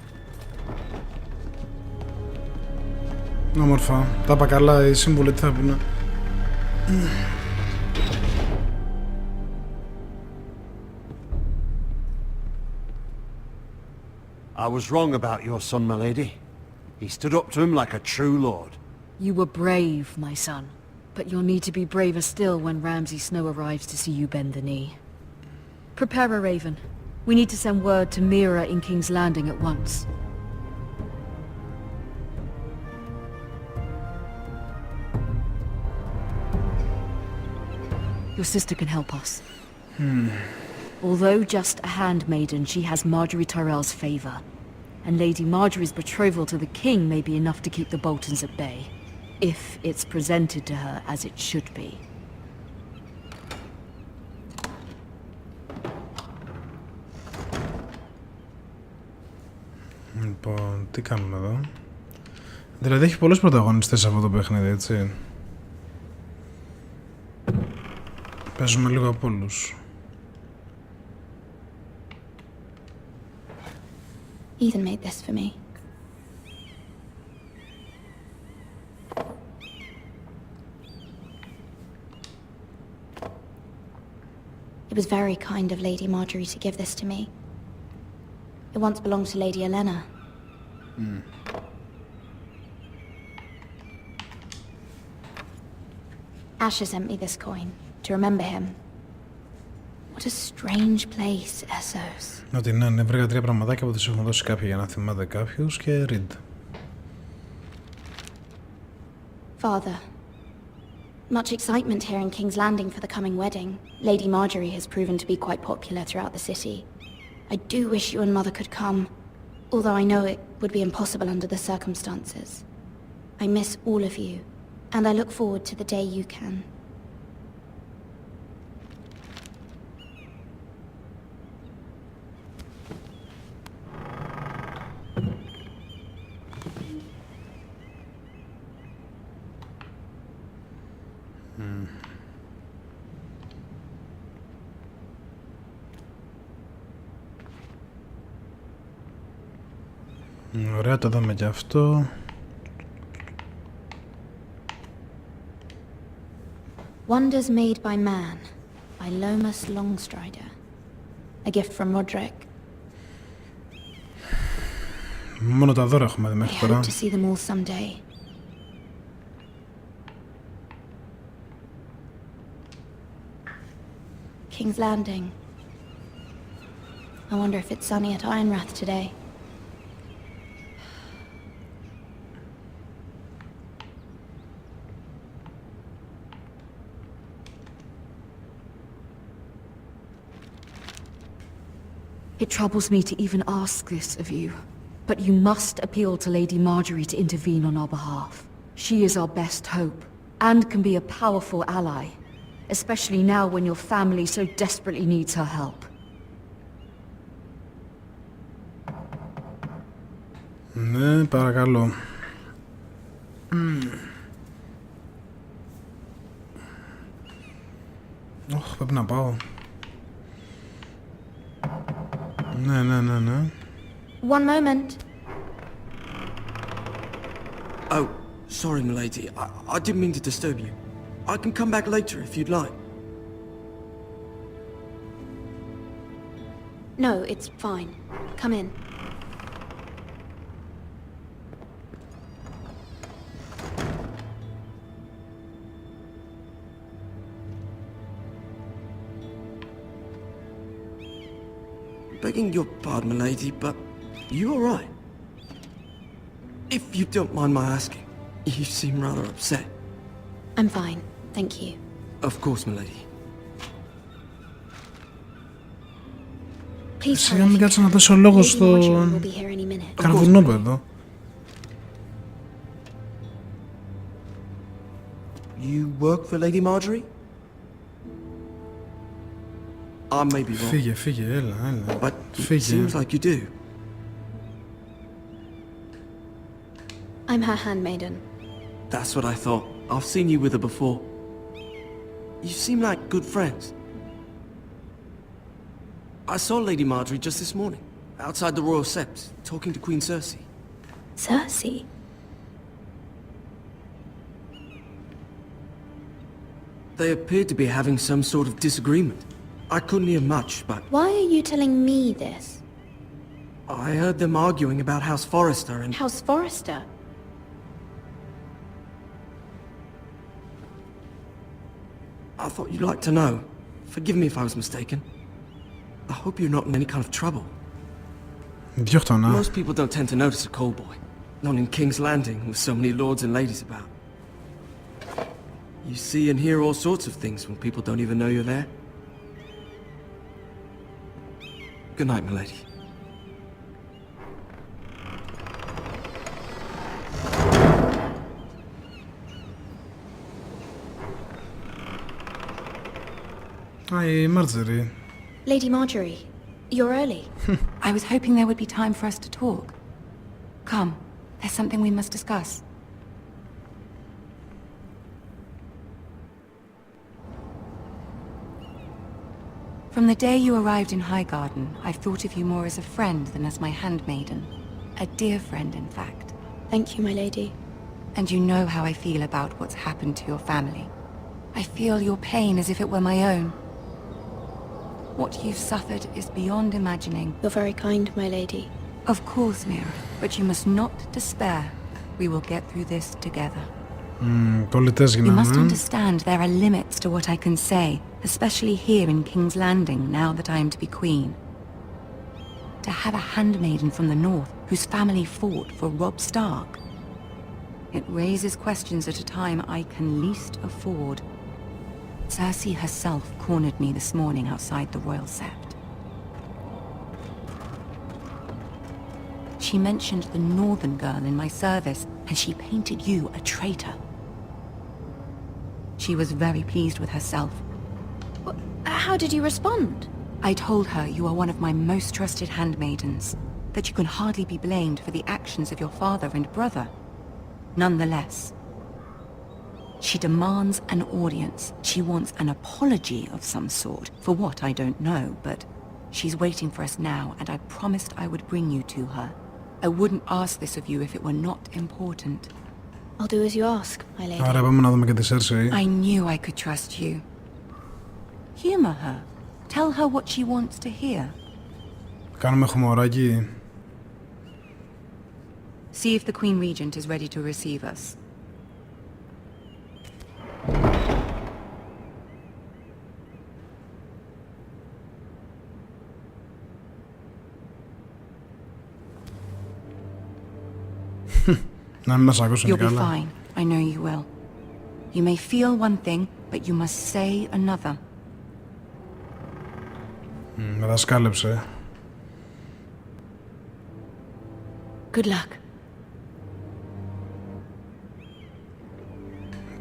Όμορφα. Τα είπα καλά, οι σύμβουλοι τι θα πούνε. I was wrong about your son, my lady. He stood up to him like a true lord. You were brave, my son. But you'll need to be braver still when Ramsay Snow arrives to see you bend the knee. Prepare a raven. We need to send word to Mira in King's Landing at once. Your sister can help us. Although just a handmaiden, she has Marjorie Tyrell's favour. And Lady Marjorie's betrothal to the king may be enough to keep the Boltons at bay. If it's presented to her as it should be. Λοιπόν, τι κάνουμε εδώ. Δηλαδή έχει πολλούς πρωταγωνιστές αυτό το παιχνίδι, έτσι. Παίζουμε λίγο από όλους. Ethan made this for me. It was very kind of Lady Marjorie to give this to me. It once belonged to Lady Elena. Asher sent me this coin to remember him. What a strange place, Essos. Ότι ναι, βρήκα 3 πραγματάκια που τους έχουν δώσει κάποιοι για να θυμάται κάποιους και read. Father, much excitement here in King's Landing for the coming wedding. Lady Marjorie has proven to be quite popular throughout the city. I do wish you and Mother could come, although I know it would be impossible under the circumstances. I miss all of you, and I look forward to the day you can. Ωραία, το δούμε και αυτό. Wonders Made by Man by Lomas Longstrider. A gift from Roderick. Μόνο τα δώρα έχουμε δει μέχρι I τώρα. hope to see them all someday. King's Landing. I wonder if it's sunny at Ironrath today. It troubles me to even ask this of you, but you must appeal to Lady Marjorie to intervene on our behalf. She is our best hope, and can be a powerful ally, especially now when your family so desperately needs her help. Ναι, παρακαλώ. Πρέπει να πάω. Ναι. One moment. Oh, sorry, milady. I didn't mean to disturb you. I can come back later if you'd like. No, it's fine. Come in. Begging your pardon, milady, but you all right? If you don't mind my asking, you seem rather upset. I'm fine, thank you. Of course, milady. Please Σιγά μην κάτσε να δώσω λόγο στο καρβουνόπεδο. You work for Lady Marjorie? I may be wrong. Φύγε, έλα. But it seems like you do. I'm her handmaiden. That's what I thought. I've seen you with her before. You seem like good friends. I saw Lady Marjorie just this morning, outside the Royal Sept, talking to Queen Cersei. Cersei? They appeared to be having some sort of disagreement. I couldn't hear much, but... Why are you telling me this? I heard them arguing about House Forrester and... House Forrester? I thought you'd like to know. Forgive me if I was mistaken. I hope you're not in any kind of trouble. Most people don't tend to notice a call boy. Not in King's Landing with so many lords and ladies about. You see and hear all sorts of things when people don't even know you're there. Good night, milady. Hi, Marjorie. Lady Marjorie, you're early. I was hoping there would be time for us to talk. Come, there's something we must discuss. From the day you arrived in Highgarden, I've thought of you more as a friend than as my handmaiden. A dear friend, in fact. Thank you, my lady. And you know how I feel about what's happened to your family. I feel your pain as if it were my own. What you've suffered is beyond imagining. You're very kind, my lady. Of course, Mira, but you must not despair. We will get through this together. You must understand there are limits to what I can say, especially here in King's Landing, now that I am to be queen. To have a handmaiden from the north whose family fought for Robb Stark. It raises questions at a time I can least afford. Cersei herself cornered me this morning outside the Royal Sept. She mentioned the northern girl in my service, and she painted you a traitor. She was very pleased with herself. How did you respond? I told her you are one of my most trusted handmaidens, that you can hardly be blamed for the actions of your father and brother. Nonetheless, she demands an audience. She wants an apology of some sort, for what I don't know, but she's waiting for us now, and I promised I would bring you to her. I wouldn't ask this of you if it were not important. I'll do as you ask, my lady. Άρα πάμε να δούμε και τη Cersei. I knew I could trust you. Humor her. Tell her what she wants to hear. Κάνουμε χωμοράκι. See if the Queen Regent is ready to receive us. Να μην μας ακούσουν You'll be καλά. fine. I know you will. You may feel one thing, but you must say another. Με δασκάλεψε. Good luck.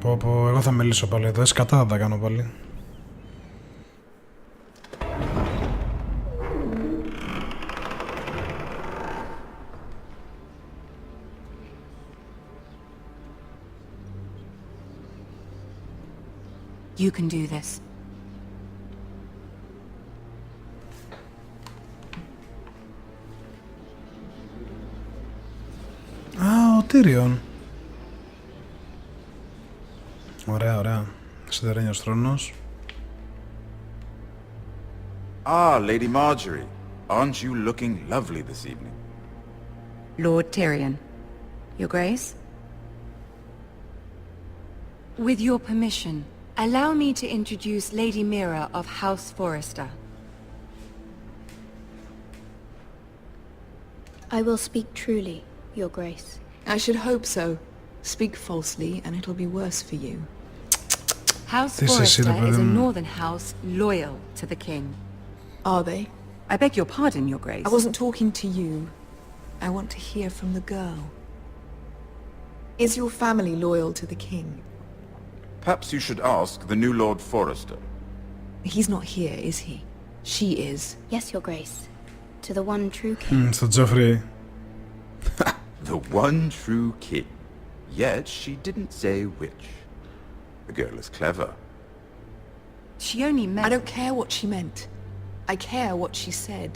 Πω, εγώ θα μιλήσω πάλι εδώ. Σκατά θα τα κάνω πάλι. You can do this. Α, ο Τύριον. Ωραία, ωραία. Σιδερένιος θρόνος. Ah, Lady Marjorie. Aren't you looking lovely this evening? Lord Tyrion. Your Grace? With your permission, allow me to introduce Lady Mira of House Forrester. I will speak truly, Your Grace. I should hope so. Speak falsely and it'll be worse for you. House Forrester is a northern house loyal to the king. Are they? I beg your pardon, Your Grace. I wasn't talking to you. I want to hear from the girl. Is your family loyal to the king? Perhaps you should ask the new Lord Forrester. He's not here, is he? She is. Yes, Your Grace. To the one true king. Στο Τζόφρι. The one true king. Yet she didn't say which. The girl is clever. She only meant... I don't care what she meant. I care what she said.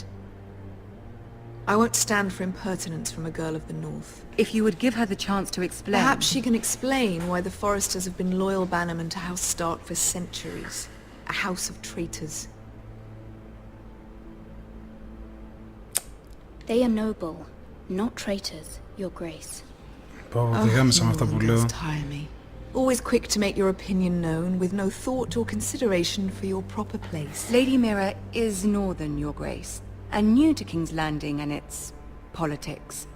I won't stand for impertinence from a girl of the North. If you would give her the chance to explain... Perhaps she can explain why the Forresters have been loyal bannermen to House Stark for centuries. A house of traitors. They are noble, not traitors, Your Grace. Tire me. Always quick to make your opinion known, with no thought or consideration for your proper place. Lady Mira is northern, Your Grace, and new to King's Landing and its politics.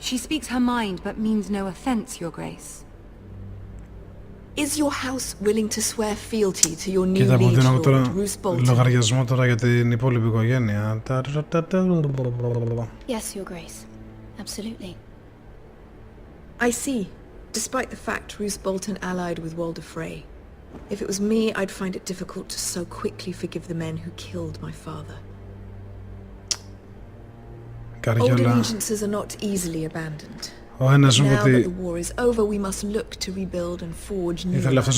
She speaks her mind but means no offense, Your Grace. Is your house willing to swear fealty to your new liege lord, Roose Bolton? Λογαριασμό τώρα για την υπόλοιπη οικογένεια. Yes, Your Grace. Absolutely. I see. Despite the fact Roose Bolton allied with Walder Frey. If it was me, I'd find it difficult to so quickly forgive the men who killed my father. Old allegiances are not easily abandoned. Now that the war is over, we must look to rebuild and forge new alliances.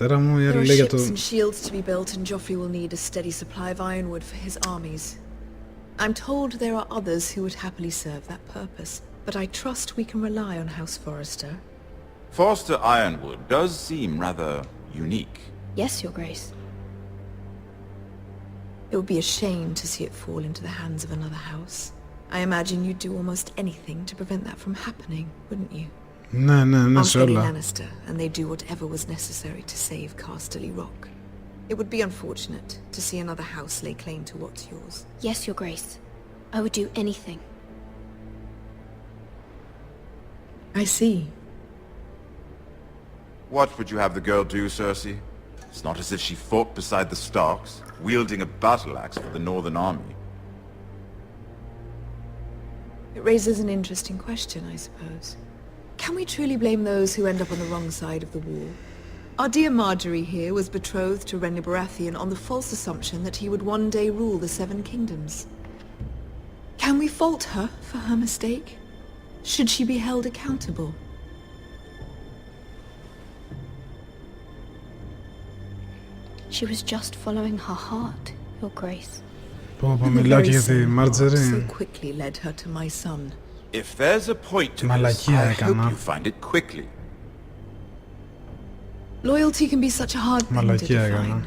There are ships and shields to be built, and Joffrey will need a steady supply of ironwood for his armies. I'm told there are others who would happily serve that purpose, but I trust we can rely on House Forrester. Forrester Ironwood does seem rather unique. Yes, Your Grace. It would be a shame to see it fall into the hands of another house. I imagine you'd do almost anything to prevent that from happening, wouldn't you? Ναι, Uncle Lannister, and they do whatever was necessary to save Casterly Rock. It would be unfortunate to see another house lay claim to what's yours. Yes, Your Grace. I would do anything. I see. What would you have the girl do, Cersei? It's not as if she fought beside the Starks, wielding a battle axe for the Northern Army. It raises an interesting question, I suppose. Can we truly blame those who end up on the wrong side of the war? Our dear Marjorie here was betrothed to Renly Baratheon on the false assumption that he would one day rule the Seven Kingdoms. Can we fault her for her mistake? Should she be held accountable? She was just following her heart, Your Grace. Μιλάω και για τη Μάρτζερι. So quickly led her to my son. If there's a point to this, I hope you find it quickly. Loyalty can be such a hard thing to define. Έκανα.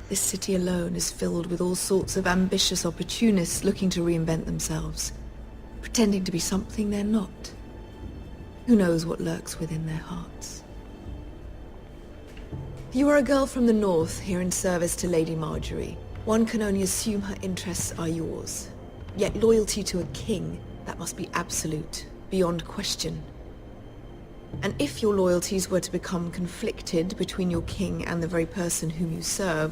This city alone is filled with all sorts of ambitious opportunists looking to reinvent themselves, pretending to be something they're not. Who knows what lurks within their hearts? You are a girl from the north here in service to Lady Marjorie. One can only assume her interests are yours. Yet loyalty to a king, that must be absolute, beyond question. And if your loyalties were to become conflicted between your king and the very person whom you serve,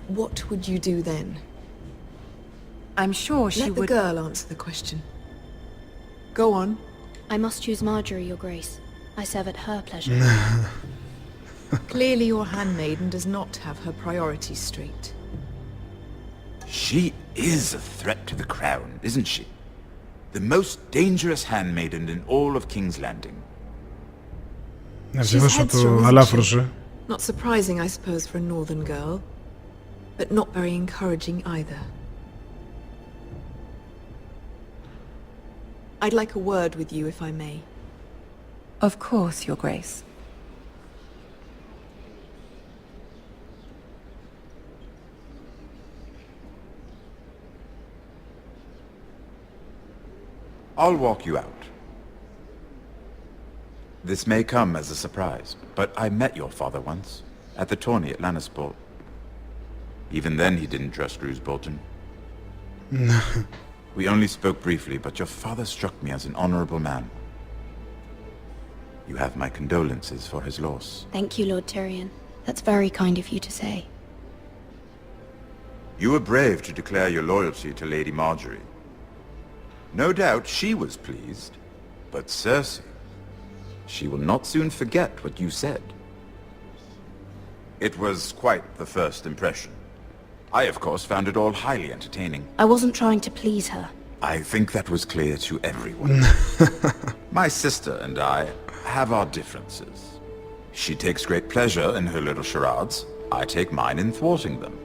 what would you do then? I'm sure she would... Let the girl answer the question. Go on. I must choose Marjorie, Your Grace. I serve at her pleasure. Clearly your handmaiden does not have her priorities straight. She is a threat to the crown, isn't she? The most dangerous handmaiden in all of King's Landing. She's headstrong, not surprising, I suppose, for a northern girl, but not very encouraging either. I'd like a word with you, if I may. Of course, Your Grace. I'll walk you out. This may come as a surprise, but I met your father once, at the tourney at Lannisport. Even then he didn't trust Roose Bolton. We only spoke briefly, but your father struck me as an honorable man. You have my condolences for his loss. Thank you, Lord Tyrion. That's very kind of you to say. You were brave to declare your loyalty to Lady Marjorie. No doubt she was pleased, but Cersei, she will not soon forget what you said. It was quite the first impression. I, of course, found it all highly entertaining. I wasn't trying to please her. I think that was clear to everyone. My sister and I have our differences. She takes great pleasure in her little charades. I take mine in thwarting them.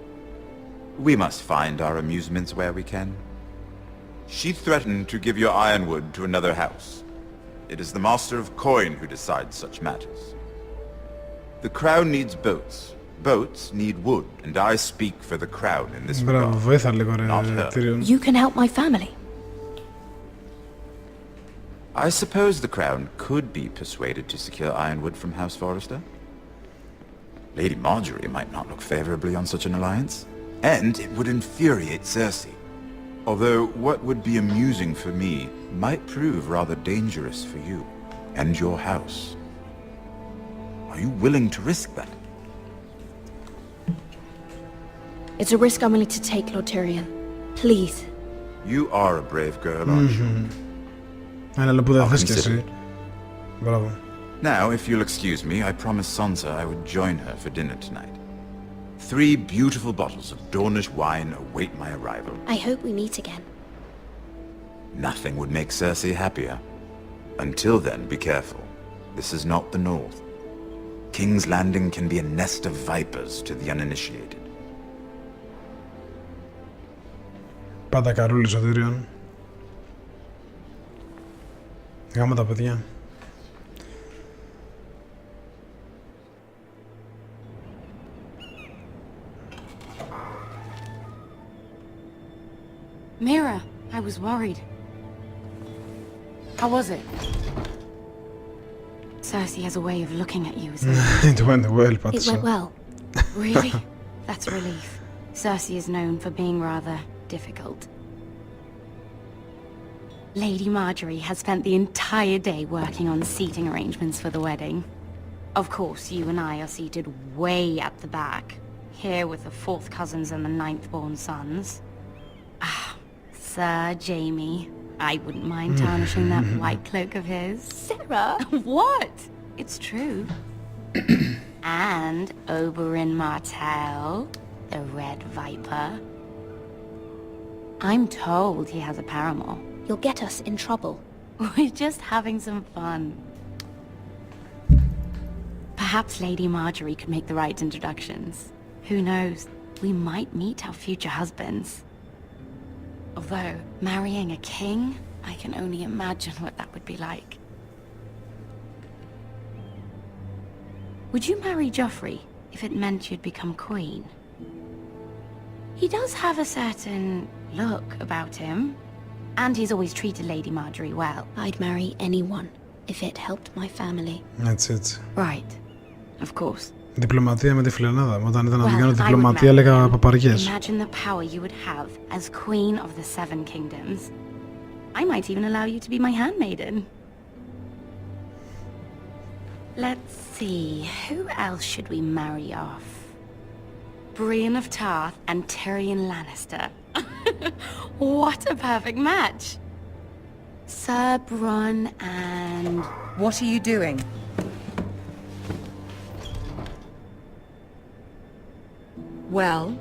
We must find our amusements where we can. She threatened to give your ironwood to another house. It is the Master of Coin who decides such matters. The crown needs boats. Boats need wood, and I speak for the crown in this regard, not her. You can help my family. I suppose the crown could be persuaded to secure ironwood from House Forrester. Lady Marjorie might not look favorably on such an alliance, and it would infuriate Cersei. Although what would be amusing for me might prove rather dangerous for you and your house. Are you willing to risk that? It's a risk I'm willing to take, Lord Tyrion. Please. You are a brave girl, aren't you? I'll consider it. Now, if you'll excuse me, I promised Sansa I would join her for dinner tonight. 3 beautiful bottles of Dornish wine await my arrival. I hope we meet again. Nothing would make Cersei happier. Until then, be careful. This is not the North. King's Landing can be a nest of vipers to the uninitiated. Πάντα καρούλης ο Tyrion. Γάμα τα παιδιά. Mira, I was worried. How was it? Cersei has a way of looking at you as It went well, but it went well. Really? That's a relief. Cersei is known for being rather difficult. Lady Marjorie has spent the entire day working on seating arrangements for the wedding. Of course, you and I are seated way at the back, here with the 4th cousins and the 9th-born sons. Ah, Sir Jaime. I wouldn't mind tarnishing that white cloak of his. Sarah! What? It's true. And Oberyn Martell, the Red Viper. I'm told he has a paramour. You'll get us in trouble. We're just having some fun. Perhaps Lady Marjorie could make the right introductions. Who knows? We might meet our future husbands. Although, marrying a king, I can only imagine what that would be like. Would you marry Joffrey if it meant you'd become queen? He does have a certain look about him, and he's always treated Lady Marjorie well. I'd marry anyone if it helped my family. Έτσι, έτσι. Right. Of course. Διπλωματία με τη φιλενάδα. Όταν ήταν να την κάνω διπλωματία έλεγα παπαριές. Imagine the power you would have as queen of the 7 kingdoms. I might even allow you to be my handmaiden. Let's see, who else should we marry off? Brienne of Tarth and Tyrion Lannister. What a perfect match! Sir Brun and... What are you doing? Well?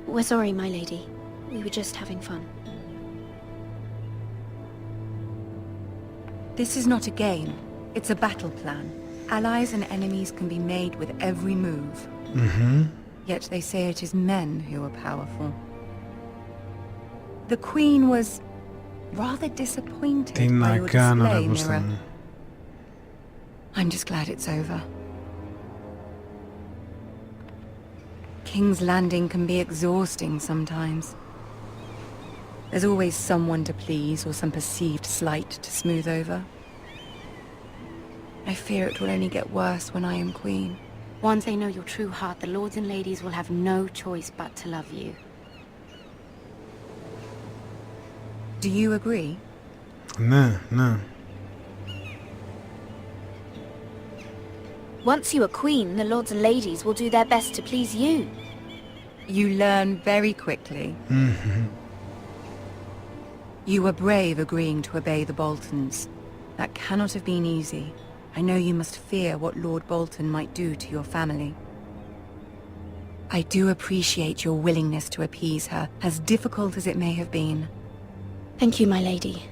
We're sorry, my lady. We were just having fun. This is not a game. It's a battle plan. Allies and enemies can be made with every move. Mm-hmm. Yet they say it is men who are powerful. The Queen was rather disappointed by your display, Mira. I'm just glad it's over. King's Landing can be exhausting sometimes. There's always someone to please or some perceived slight to smooth over. I fear it will only get worse when I am queen. Once they know your true heart, the lords and ladies will have no choice but to love you. Do you agree? No. Once you are queen, the lords and ladies will do their best to please you. You learn very quickly. Mm-hmm. You were brave agreeing to obey the Boltons. That cannot have been easy. I know you must fear what Lord Bolton might do to your family. I do appreciate your willingness to appease her, as difficult as it may have been. Thank you, my lady.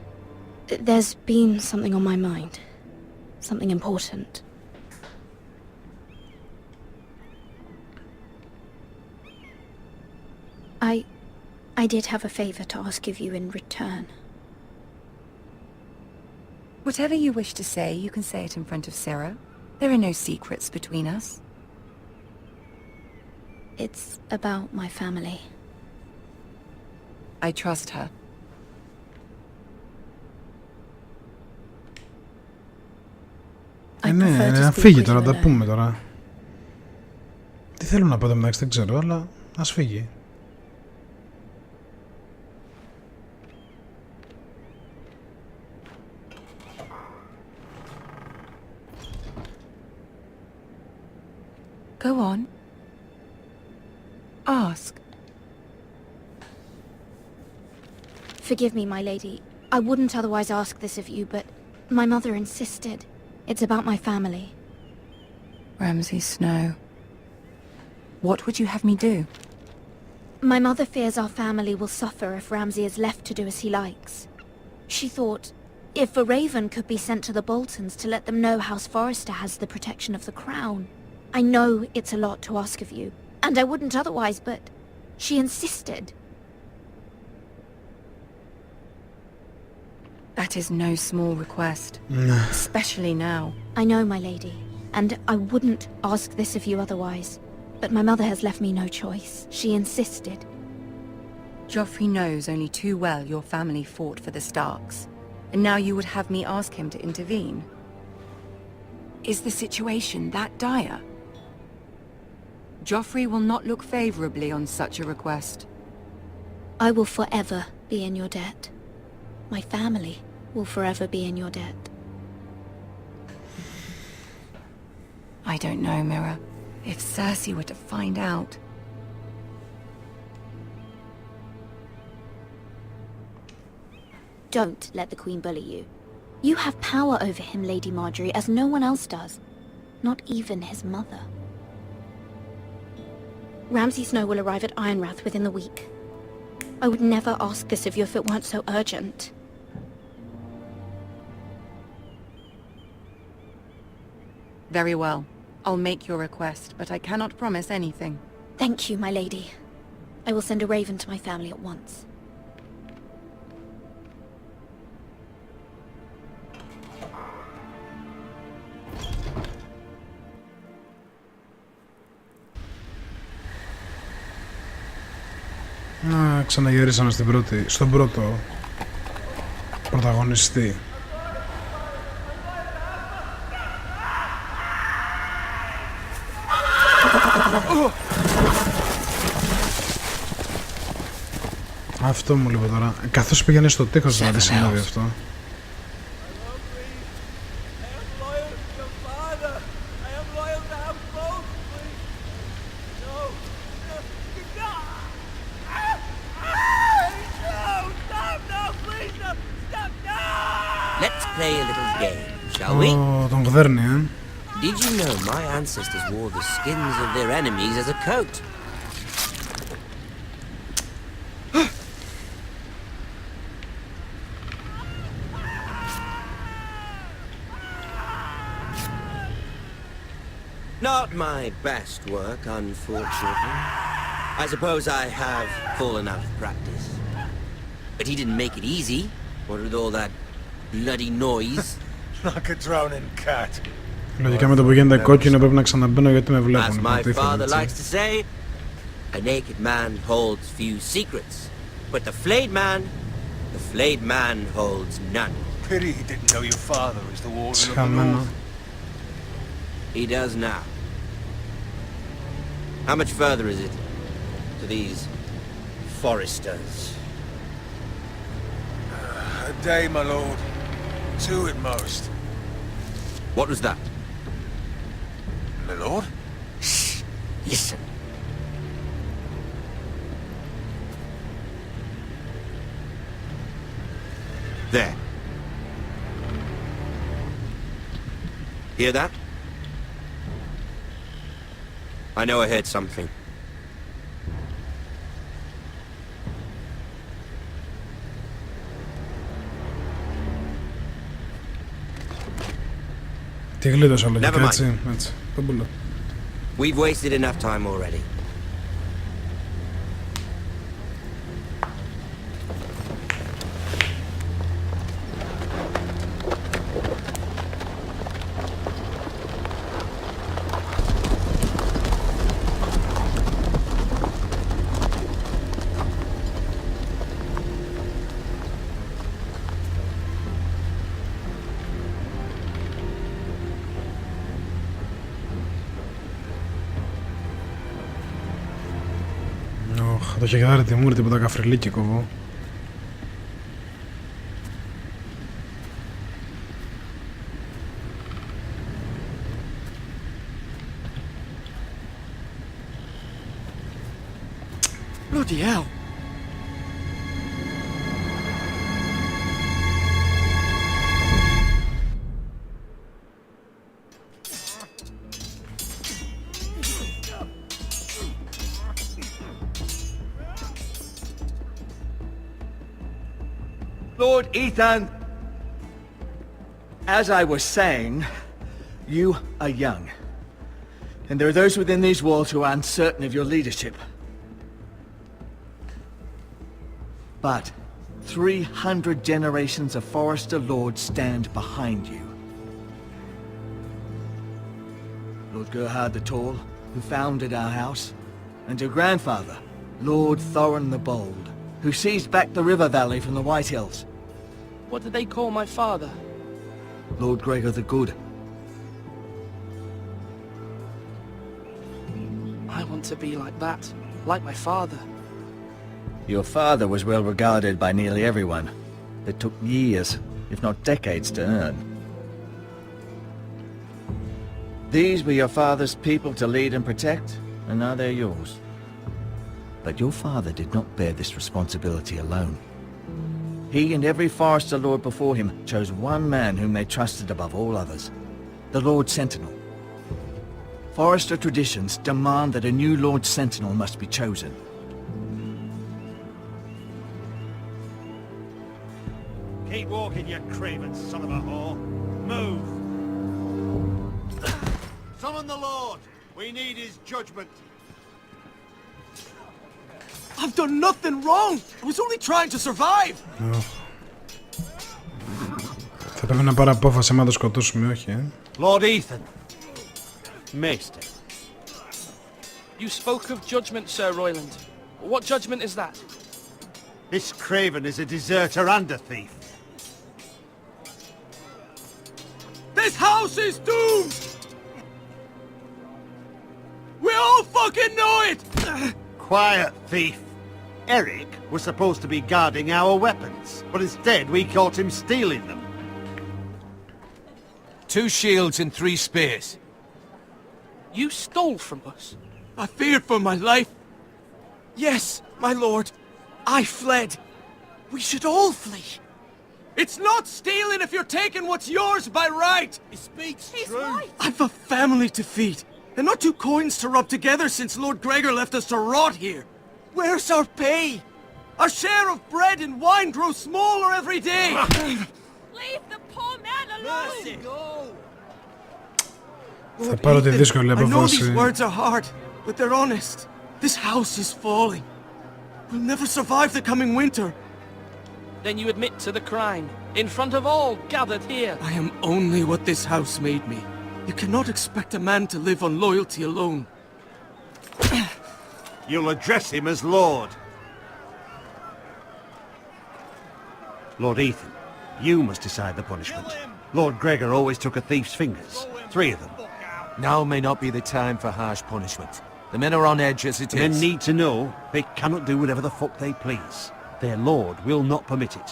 There's been something on my mind. Something important. I did have a favor to ask of you in return. Whatever you wish to say, you can say it in front of Sarah. There are no secrets between us. It's about my family. I trust her. Ναι, να φύγει τώρα, τα πούμε τώρα. Τι θέλω να πω εδώ μεταξύ, δεν ξέρω, αλλά ας φύγει. Go on. Ask. Forgive me, my lady. I wouldn't otherwise ask this of you, but my mother insisted. It's about my family. Ramsay Snow. What would you have me do? My mother fears our family will suffer if Ramsay is left to do as he likes. She thought, if a raven could be sent to the Boltons to let them know House Forrester has the protection of the crown. I know it's a lot to ask of you, and I wouldn't otherwise, but she insisted. That is no small request, especially now. I know, my lady, and I wouldn't ask this of you otherwise, but my mother has left me no choice. She insisted. Joffrey knows only too well your family fought for the Starks, and now you would have me ask him to intervene. Is the situation that dire? Joffrey will not look favorably on such a request. I will forever be in your debt. My family will forever be in your debt. I don't know, Mira. If Cersei were to find out... Don't let the Queen bully you. You have power over him, Lady Marjorie, as no one else does. Not even his mother. Ramsay Snow will arrive at Ironrath within the week. I would never ask this of you if it weren't so urgent. Very well. I'll make your request, but I cannot promise anything. Thank you, my lady. I will send a raven to my family at once. Ξαναγυρίσαμε στον πρώτο πρωταγωνιστή. Αυτό μου λέει τώρα. Καθώς πήγαινε στο τείχος να τη συνέβη αυτό. τον γδέρνει, Did you know my ancestors wore the skins of their enemies as a coat? Not my best work, unfortunately. I suppose I have fallen out of practice. But he didn't make it easy, what with all that bloody noise. Like a drowning cat. Λογικά με το που γίνεται κόκκινο πρέπει να ξαναμπαίνω γιατί με βλέπουν. As my father likes to say, a naked man holds few secrets, but the flayed man holds none. Pity he didn't know your father is the warden of the north. He does now. How much further is it to these foresters? A day, my lord. 2 at most. What was that? My lord? Shh! Listen. There. Hear that? I know I heard something. Τι γλίτωσα λογικά, έτσι. We've wasted enough time already. Το χεγάρι τη μούρη, τίποτα καφριλίκι κοβώ. Bloody hell! Lord Ethan, as I was saying, you are young. And there are those within these walls who are uncertain of your leadership. But 300 generations of Forester Lords stand behind you. Lord Gerhard the Tall, who founded our house, and your grandfather, Lord Thorin the Bold, who seized back the river valley from the White Hills. What did they call my father? Lord Gregor the Good. I want to be like that, like my father. Your father was well regarded by nearly everyone. It took years, if not decades, to earn. These were your father's people to lead and protect, and now they're yours. But your father did not bear this responsibility alone. He and every Forester Lord before him chose one man whom they trusted above all others, the Lord Sentinel. Forester traditions demand that a new Lord Sentinel must be chosen. Keep walking, you craven son of a whore. Move! Summon the Lord! We need his judgment. I've done nothing wrong! I was only trying to survive! Θα πρέπει να πάρω απόφαση άμα το σκοτώσουμε, όχι, Lord Ethan. Maester. You spoke of judgment, Sir Royland. What judgment is that? This craven is a deserter and a thief. This house is doomed! We all fucking know it! Quiet, thief. Eric was supposed to be guarding our weapons, but instead we caught him stealing them. 2 shields and 3 spears. You stole from us? I feared for my life. Yes, my lord. I fled. We should all flee. It's not stealing if you're taking what's yours by right! He speaks true. Right. I've a family to feed, and not two coins to rub together since Lord Gregor left us to rot here. Where's our pay? Our share of bread and wine grows smaller every day! Leave the poor man alone! Θα πάρω τη δύσκολη απόφαση. I know these words are hard, but they're honest. This house is falling. We'll never survive the coming winter. Then you admit to the crime, in front of all gathered here. I am only what this house made me. You cannot expect a man to live on loyalty alone. You'll address him as Lord. Lord Ethan, you must decide the punishment. Lord Gregor always took a thief's fingers. 3 of them. Now may not be the time for harsh punishment. The men are on edge as it is. The men need to know they cannot do whatever the fuck they please. Their lord will not permit it.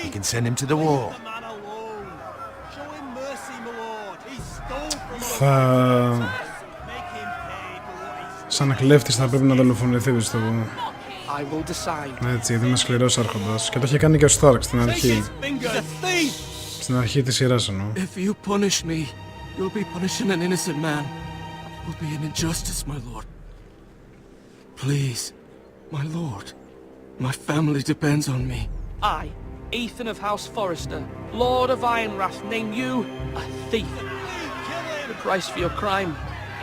You can send him to the wall. Θα... Σαν κλέφτης θα πρέπει να δολοφονηθεί, πιστεύω. Έτσι, δεν είναι σκληρός άρχοντας. Και το είχε κάνει και ο Στάρκ στην αρχή. Στην αρχή της σειράς εννοώ. If you punish me, you'll be punishing an innocent man. It will be an injustice, my lord. Please, my lord. My family depends on me. I, Ethan of House Forrester, Lord of Ironrath, name you a thief. The price for your crime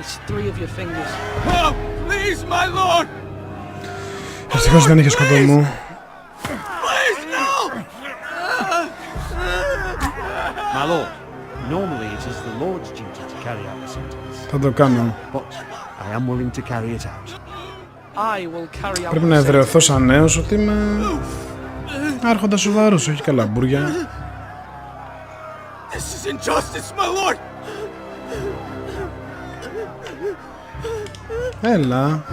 is 3 of your fingers. Help! Please, my lord! Ευτυχώς δεν είχε σκοτωμό. Please, no! My lord, normally it is the Lord's duty to carry out the sentence. Θα το κάνω. But I am willing to carry it out. I will carry out. Πρέπει να εδραιωθώ σαν νέος ότι είμαι άρχοντας σοβαρός, όχι καλαμπούρια. This is injustice, my lord! Έλα.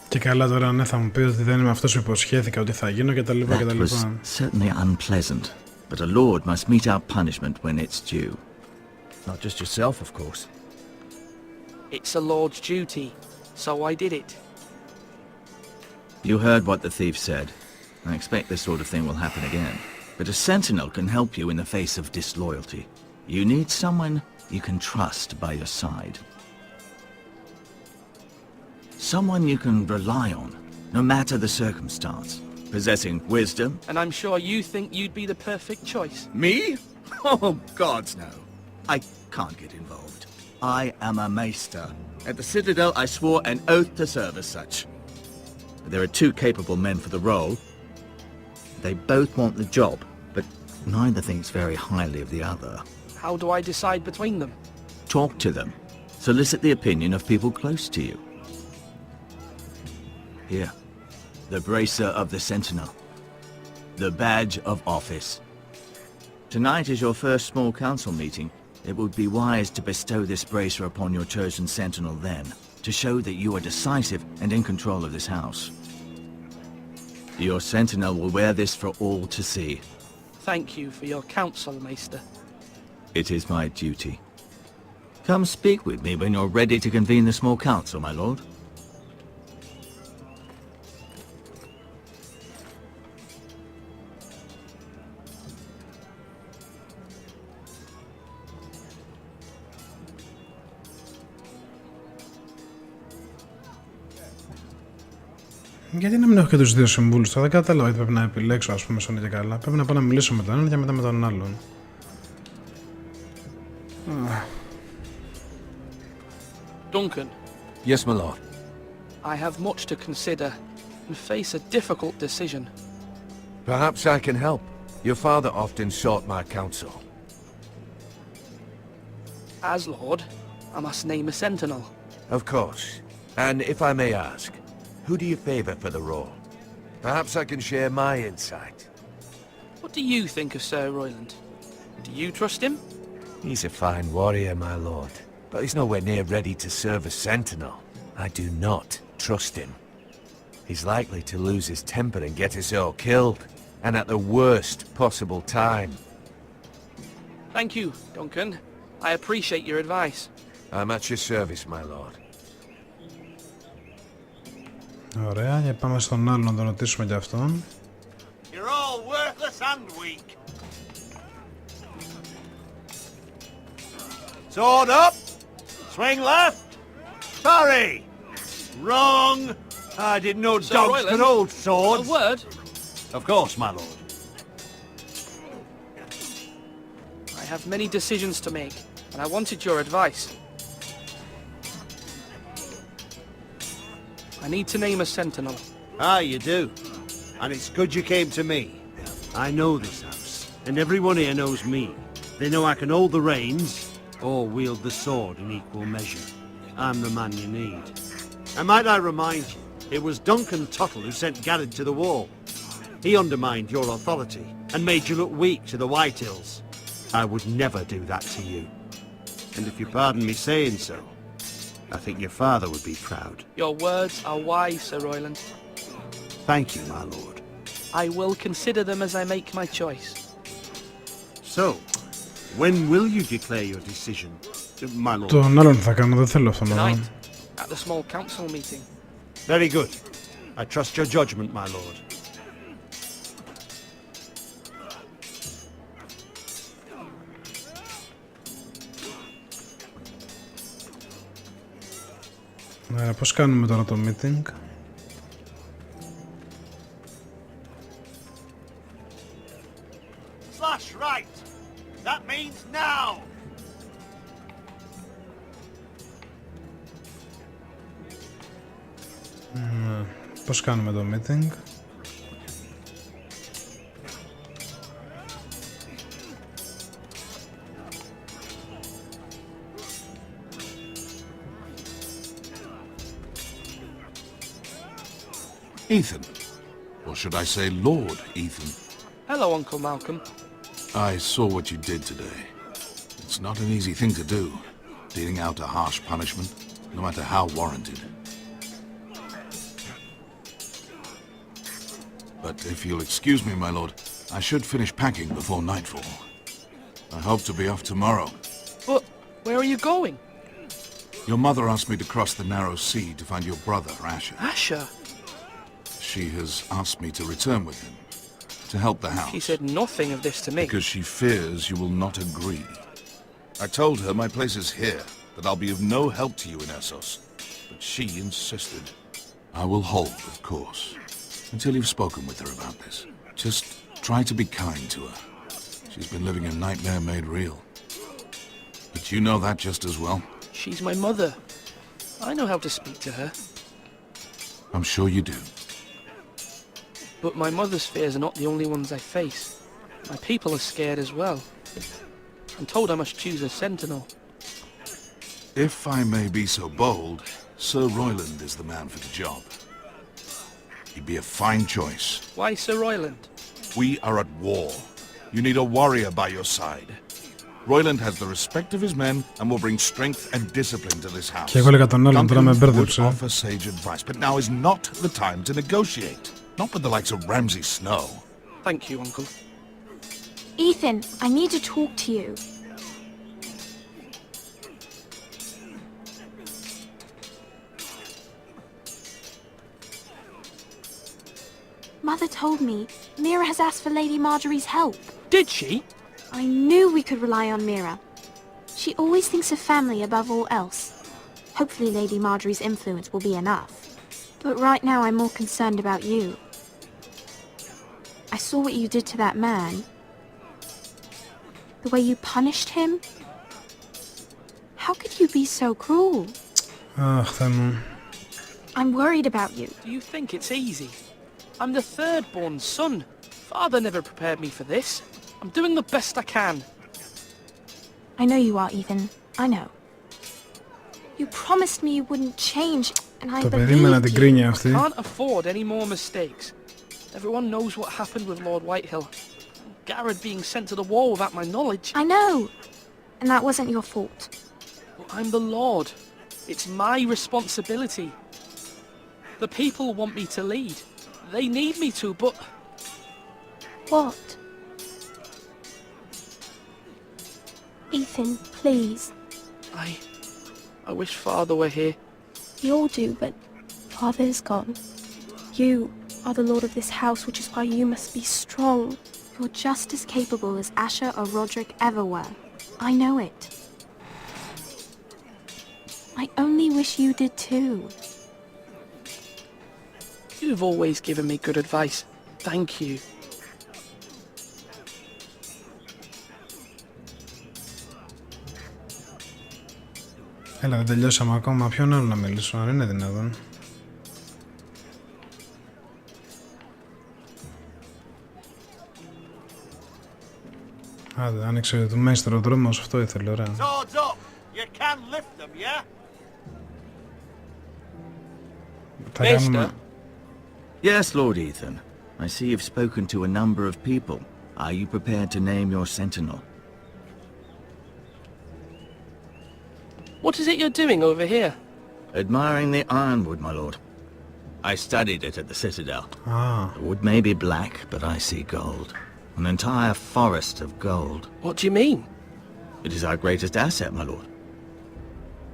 Και καλά τώρα, ναι, θα μου πει ότι δεν είμαι αυτός που υποσχέθηκα ότι θα γίνω και τα λοιπά και τα λοιπά. That was certainly unpleasant, but a lord must mete out punishment when it's due. Not just yourself, of course. It's a lord's duty, so I did it. You heard what the thief said. I expect this sort of thing will happen again. But a sentinel can help you in the face of disloyalty. You need someone you can trust by your side. Someone you can rely on, no matter the circumstance. Possessing wisdom. And I'm sure you think you'd be the perfect choice. Me? Oh, gods no. I can't get involved. I am a maester. At the Citadel, I swore an oath to serve as such. There are 2 capable men for the role. They both want the job, but neither thinks very highly of the other. How do I decide between them? Talk to them. Solicit the opinion of people close to you. Here, the bracer of the Sentinel. The badge of office. Tonight is your first small council meeting. It would be wise to bestow this bracer upon your chosen Sentinel then, to show that you are decisive and in control of this house. Your Sentinel will wear this for all to see. Thank you for your counsel, Maester. It is my duty. Come speak with me when you're ready to convene the small council, my lord. Γιατί να μην έχω και τους 2 συμβούλους, θα δεν κατάλαβα γιατί πρέπει να επιλέξω, ας πούμε, στον και καλά. Πρέπει να πάω να μιλήσω με τον έναν και μετά με τον άλλον. Duncan. Yes, my lord. I have much to consider and face a difficult decision. Perhaps I can help. Your father often sought my counsel. As Lord, I must name a sentinel. Of course. And if I may ask, who do you favor for the role? Perhaps I can share my insight. What do you think of Sir Royland? Do you trust him? He's a fine warrior, my lord. But he's nowhere near ready to serve as sentinel. I do not trust him. He's likely to lose his temper and get us all killed, and at the worst possible time. Thank you, Duncan. I appreciate your advice. I'm at your service, my lord. Ωραία, για πάμε στον άλλο να τον ρωτήσουμε κι αυτόν. You're all worthless and weak. Sword up. Swing left. Sorry. Wrong. I didn't know dogs could hold swords. A word? Of course, my lord. I have many decisions to make, and I wanted your advice. I need to name a sentinel. Ah, you do. And it's good you came to me. I know this house, and everyone here knows me. They know I can hold the reins, or wield the sword in equal measure. I'm the man you need. And might I remind you, it was Duncan Tuttle who sent Garrett to the wall. He undermined your authority, and made you look weak to the Whitehills. I would never do that to you. And if you pardon me saying so, I think your father would be proud. Your words are wise, Sir Royland. Thank you, my lord. I will consider them as I make my choice. So, when will you declare your decision, my lord? Τον άλλον θα κάνω, δεν θέλω αυτό να δω. Tonight, at the small council meeting. Very good. I trust your judgment, my lord. Πώς κάνουμε τώρα το meeting? Slash right. That means now. Πώς κάνουμε το meeting? Ethan. Or should I say Lord Ethan? Hello, Uncle Malcolm. I saw what you did today. It's not an easy thing to do, dealing out a harsh punishment, no matter how warranted. But if you'll excuse me, my lord, I should finish packing before nightfall. I hope to be off tomorrow. But where are you going? Your mother asked me to cross the narrow sea to find your brother, Asher. Asher? She has asked me to return with him, to help the house. She said nothing of this to me. Because she fears you will not agree. I told her my place is here, that I'll be of no help to you in Essos. But she insisted. I will hold, of course, until you've spoken with her about this. Just try to be kind to her. She's been living a nightmare made real. But you know that just as well. She's my mother. I know how to speak to her. I'm sure you do. But my mother's fears are not the only ones I face. My people are scared as well. I'm told I must choose a sentinel. If I may be so bold, Sir Royland is the man for the job. He'd be a fine choice. Why Sir Royland? We are at war. You need a warrior by your side. Royland has the respect of his men and will bring strength and discipline to this house. Duncan would offer sage advice, but now is not the time to negotiate. Not with the likes of Ramsay Snow. Thank you, Uncle. Ethan, I need to talk to you. Mother told me Mira has asked for Lady Marjorie's help. Did she? I knew we could rely on Mira. She always thinks of family above all else. Hopefully Lady Marjorie's influence will be enough. But right now I'm more concerned about you. I saw what you did to that man. The way you punished him. How could you be so cruel? I'm worried about you. Do you think it's easy? I'm the third-born son. Father never prepared me for this. I'm doing the best I can. I know you are, Ethan. I know. You promised me you wouldn't change, and I believed you. I can't afford any more mistakes. Everyone knows what happened with Lord Whitehill. Garrett being sent to the war without my knowledge. I know. And that wasn't your fault. But I'm the Lord. It's my responsibility. The people want me to lead. They need me to, but... What? Ethan, please. I wish Father were here. We all do, but Father's gone. You are the lord of this house, which is why you must be strong. You're just as capable as Asher or Roderick ever were. I know it. I only wish you did too. You've always given me good advice. Thank you. Έλα, δεν τελειώσαμε ακόμα. Ποιον άλλο να μιλήσω, αν είναι δυνατόν. Άντε, άνοιξε του μέστρο ο δρόμος, αυτό ήθελε, ωραία. Θα κάνουμε... Yes, Lord Ethan. I see you've spoken to a number of people. Are you prepared to name your sentinel? What is it you're doing over here? Admiring the ironwood, my lord. I studied it at the Citadel. The wood may be black, but I see gold. An entire forest of gold. What do you mean? It is our greatest asset, my lord.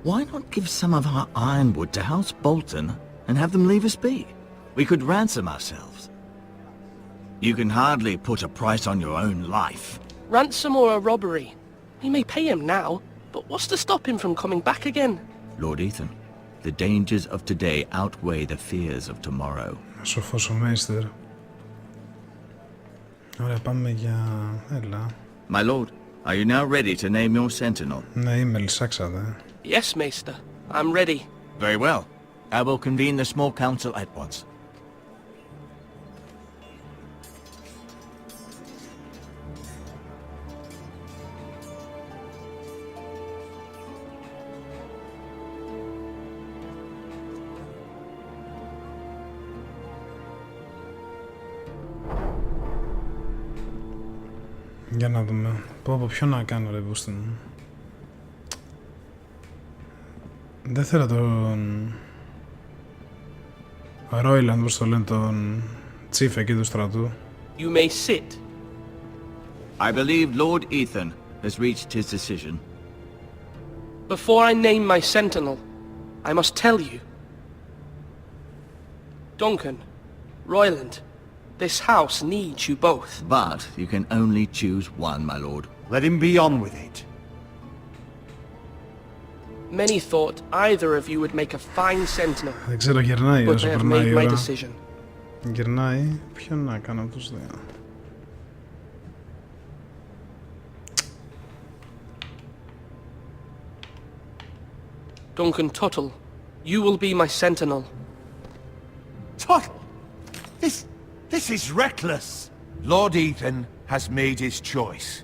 Why not give some of our ironwood to House Bolton and have them leave us be? We could ransom ourselves. You can hardly put a price on your own life. Ransom or a robbery? We may pay him now, but what's to stop him from coming back again? Lord Ethan, the dangers of today outweigh the fears of tomorrow. Σοφός ο Μέιστερ. Ωραία, πάμε για... Έλα. My lord, are you now ready to name your sentinel? Ναι, είμαι λυσάξατε. Yes, Maester. I'm ready. Very well. I will convene the small council at once. Για να δούμε. Πω από ποιο να κάνω ρεβού στην... Δεν θέλω τον... Ρόιλαντ, πώς το λένε, τον τσίφ εκεί του στρατού. You may sit. I believe Lord Ethan has reached his decision. Before I name my sentinel, I must tell you. Duncan, Royland, this house needs you both. But you can only choose one, my lord. Let him be on with it. Many thought either of you would make a fine sentinel. Δεν ξέρω, γυρνάει But όσο I have περνάει η made my ώρα. decision. Γυρνάει. Ποιον να κάνω από τους δύο. Duncan Tuttle, you will be my sentinel. Tuttle! This is reckless. Lord Ethan has made his choice.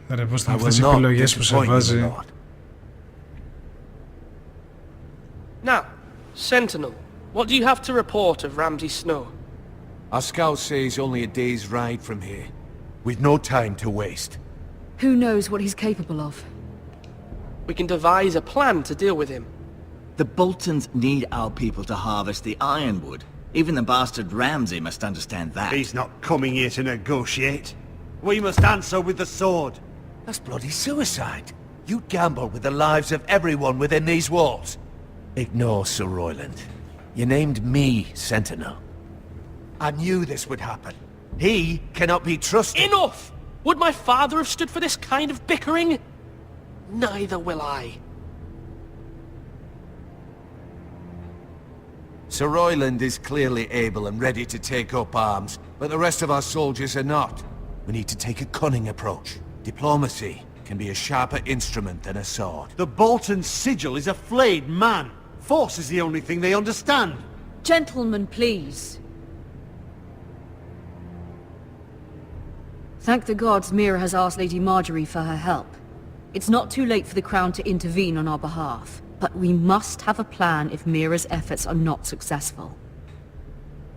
Ρε, πώς θα αυτές οι επιλογές που σε βάζει. Now, Sentinel, what do you have to report of Ramsay Snow? Our scout says only a day's ride from here, with no time to waste. Who knows what he's capable of? We can devise a plan to deal with him. The Boltons need our people to harvest the ironwood. Even the bastard Ramsay must understand that. He's not coming here to negotiate. We must answer with the sword. That's bloody suicide. You gamble with the lives of everyone within these walls. Ignore Sir Royland. You named me Sentinel. I knew this would happen. He cannot be trusted. Enough! Would my father have stood for this kind of bickering? Neither will I. Sir Royland is clearly able and ready to take up arms, but the rest of our soldiers are not. We need to take a cunning approach. Diplomacy can be a sharper instrument than a sword. The Bolton sigil is a flayed man. Force is the only thing they understand. Gentlemen, please. Thank the gods Mira has asked Lady Marjorie for her help. It's not too late for the Crown to intervene on our behalf, but we must have a plan if Mira's efforts are not successful.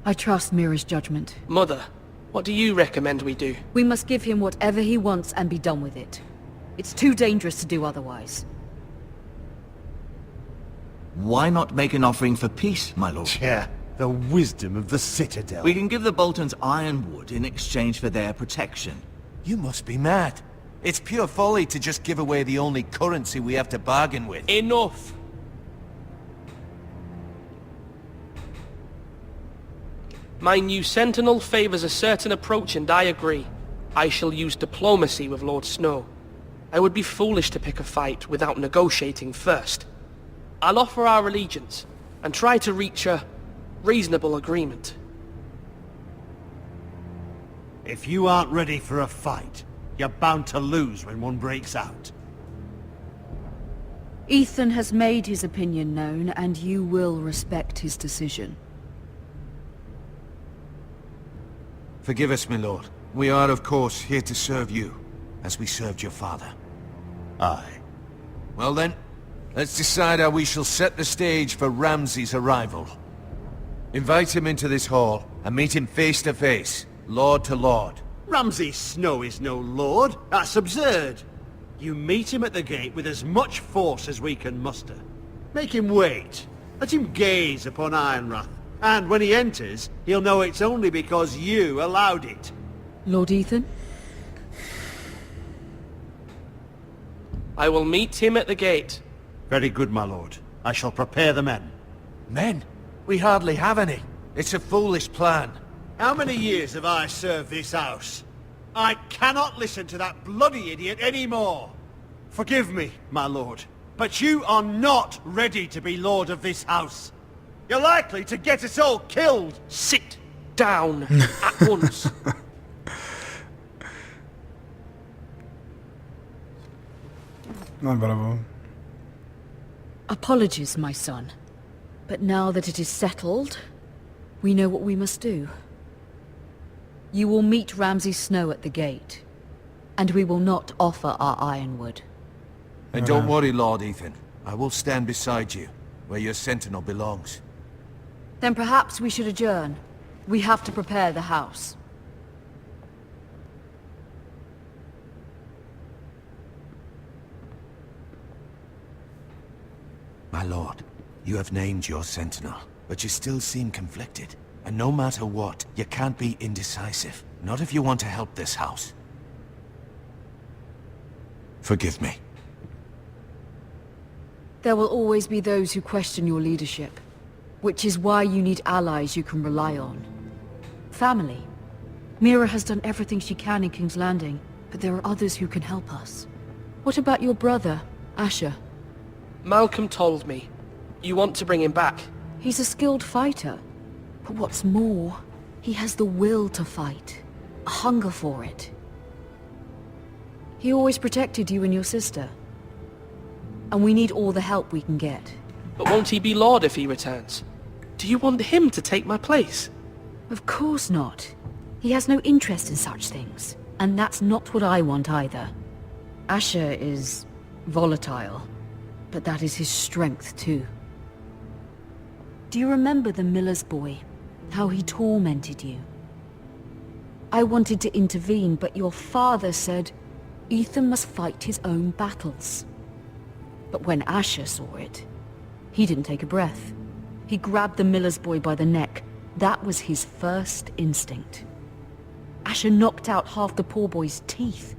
I trust Mira's judgment. Mother, what do you recommend we do? We must give him whatever he wants and be done with it. It's too dangerous to do otherwise. Why not make an offering for peace, my lord? Yeah, the wisdom of the Citadel. We can give the Boltons ironwood in exchange for their protection. You must be mad. It's pure folly to just give away the only currency we have to bargain with. Enough! My new sentinel favors a certain approach, and I agree. I shall use diplomacy with Lord Snow. I would be foolish to pick a fight without negotiating first. I'll offer our allegiance, and try to reach a reasonable agreement. If you aren't ready for a fight, you're bound to lose when one breaks out. Ethan has made his opinion known, and you will respect his decision. Forgive us, my lord. We are, of course, here to serve you, as we served your father. Aye. Well then, let's decide how we shall set the stage for Ramsay's arrival. Invite him into this hall, and meet him face to face, lord to lord. Ramsay Snow is no lord. That's absurd. You meet him at the gate with as much force as we can muster. Make him wait. Let him gaze upon Ironrath. And when he enters, he'll know it's only because you allowed it. Lord Ethan? I will meet him at the gate. Very good, my lord. I shall prepare the men. Men? We hardly have any. It's a foolish plan. How many years have I served this house? I cannot listen to that bloody idiot anymore. Forgive me, my lord, but you are not ready to be lord of this house. You're likely to get us all killed. Sit down at once. No, bravo. Apologies, my son. But now that it is settled, we know what we must do. You will meet Ramsay Snow at the gate, and we will not offer our ironwood. And don't worry, Lord Ethan. I will stand beside you, where your sentinel belongs. Then perhaps we should adjourn. We have to prepare the house. My lord, you have named your sentinel, but you still seem conflicted. And no matter what, you can't be indecisive. Not if you want to help this house. Forgive me. There will always be those who question your leadership, which is why you need allies you can rely on. Family. Mira has done everything she can in King's Landing, but there are others who can help us. What about your brother, Asher? Malcolm told me. You want to bring him back? He's a skilled fighter. But what's more, he has the will to fight. A hunger for it. He always protected you and your sister. And we need all the help we can get. But won't he be Lord if he returns? Do you want him to take my place? Of course not. He has no interest in such things. And that's not what I want either. Asher is volatile. But that is his strength too. Do you remember the miller's boy? How he tormented you? I wanted to intervene, but your father said Ethan must fight his own battles. But when Asher saw it, he didn't take a breath. He grabbed the miller's boy by the neck. That was his first instinct. Asher knocked out half the poor boy's teeth.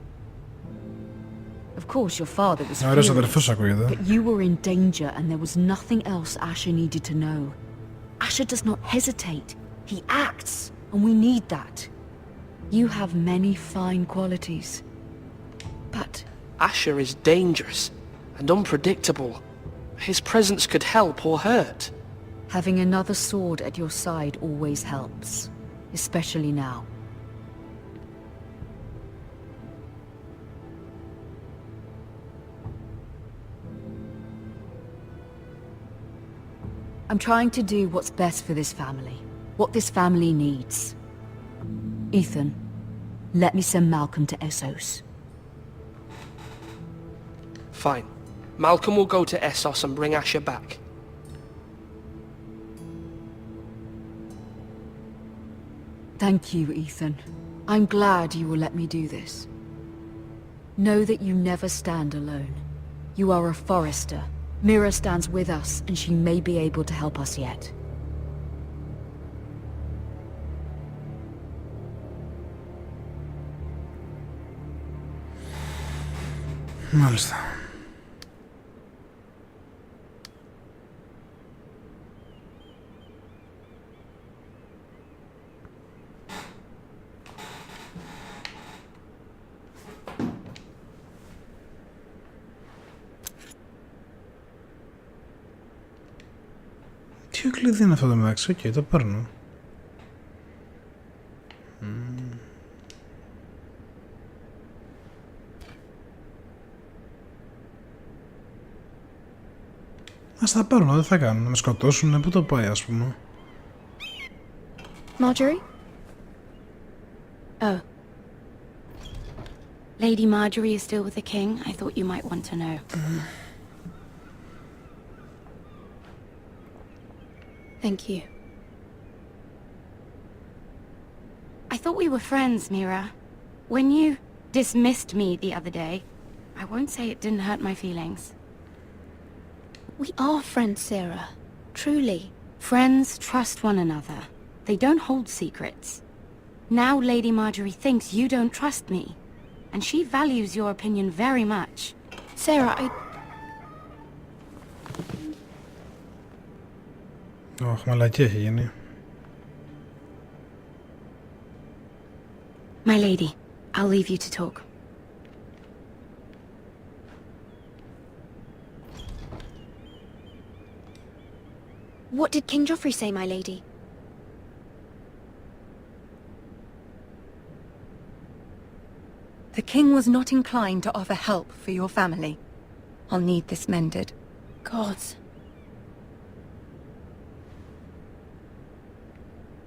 Of course, your father was furious, but you were in danger and there was nothing else Asher needed to know. Asher does not hesitate. He acts, and we need that. You have many fine qualities. But Asher is dangerous and unpredictable. His presence could help or hurt. Having another sword at your side always helps, especially now. I'm trying to do what's best for this family, what this family needs. Ethan, let me send Malcolm to Essos. Fine. Malcolm will go to Essos and bring Asher back. Thank you, Ethan. I'm glad you will let me do this. Know that you never stand alone. You are a Forester, Mira stands with us, and she may be able to help us yet. Μάλιστα. Τι κλειδί είναι αυτό το μεταξύ, οκ, το παίρνω. Ας τα παίρνω, δεν θα κάνουν, να με σκοτώσουν, πού το πάει ας πούμε. Marjorie? Oh. Lady Marjorie is still with the king. I thought you might want to know. Thank you. I thought we were friends, Mira. When you dismissed me the other day, I won't say it didn't hurt my feelings. We are friends, Sarah. Truly. Friends trust one another. They don't hold secrets. Now Lady Marjorie thinks you don't trust me, and she values your opinion very much. Sarah, μαλακή έχει γίνει. My lady, I'll leave you to talk. What did King Joffrey say, my lady? The king was not inclined to offer help for your family. I'll need this mended. Gods.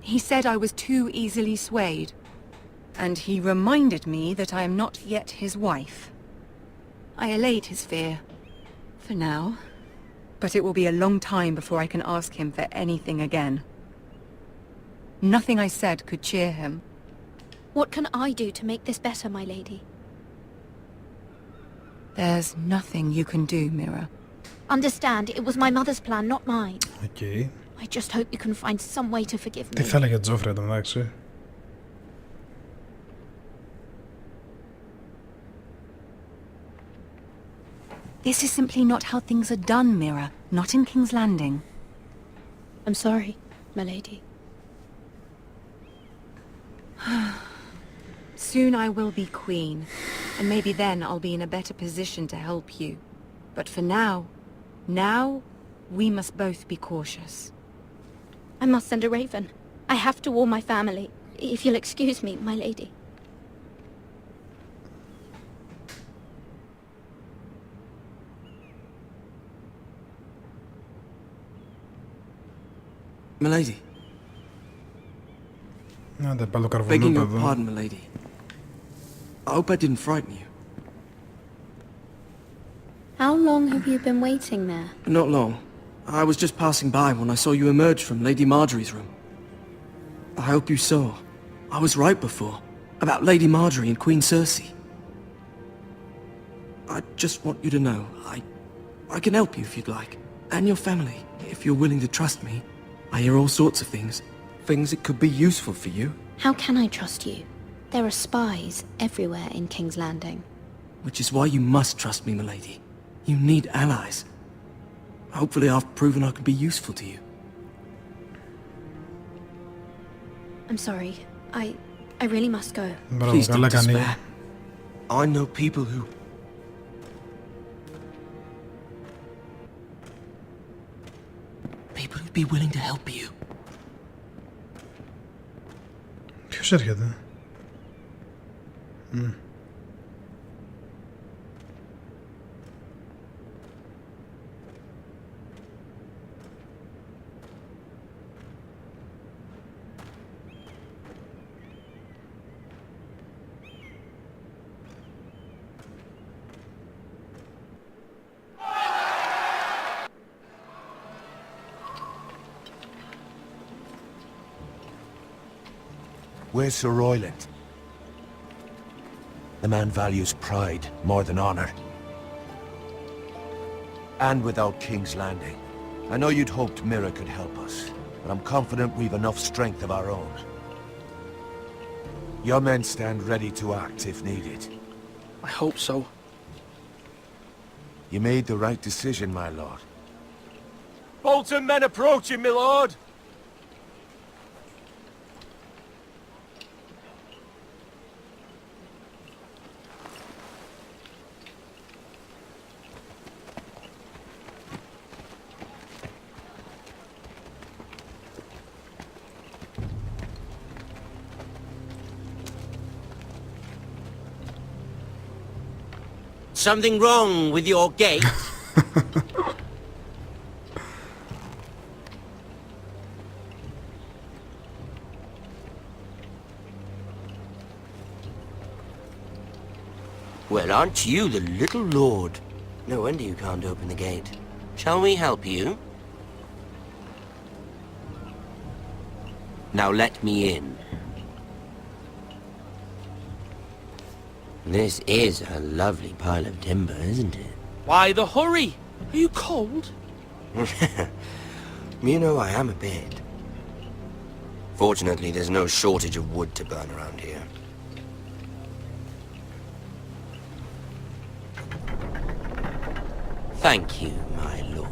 He said I was too easily swayed. And he reminded me that I am not yet his wife. I allayed his fear. For now. But it will be a long time before I can ask him for anything again. Nothing I said could cheer him. What can I do to make this better, my lady? There's nothing you can do, Mira. Understand, it was my mother's plan, not mine. Okay. I just hope you can find some way to forgive me. Τι θα έλεγε Τζόφρι εδώ μεταξύ. This is simply not how things are done, Mira. Not in King's Landing. I'm sorry, my lady. Soon I will be queen, and maybe then I'll be in a better position to help you. But for now, we must both be cautious. I must send a raven. I have to warn my family. If you'll excuse me, my lady. Milady. Begging your pardon, milady. I hope I didn't frighten you. How long have you been waiting there? Not long. I was just passing by when I saw you emerge from Lady Marjorie's room. I hope you saw. I was right before. About Lady Marjorie and Queen Cersei. I just want you to know, I can help you if you'd like. And your family, if you're willing to trust me. I hear all sorts of things. Things that could be useful for you. How can I trust you? There are spies everywhere in King's Landing. Which is why you must trust me, milady. You need allies. Hopefully I've proven I can be useful to you. I'm sorry. I really must go. Please don't despair. I know people who... People who'd be willing to help you. Ποιος έρχεται? Where's Sir Royland? The man values pride more than honor. And without King's Landing. I know you'd hoped Mira could help us, but I'm confident we've enough strength of our own. Your men stand ready to act if needed. I hope so. You made the right decision, my lord. Bolton men approaching, my lord! Something wrong with your gate? Well, aren't you the little lord? No wonder you can't open the gate. Shall we help you? Now let me in. This is a lovely pile of timber, isn't it? Why the hurry? Are you cold? You know, I am a bit. Fortunately, there's no shortage of wood to burn around here. Thank you, my lord.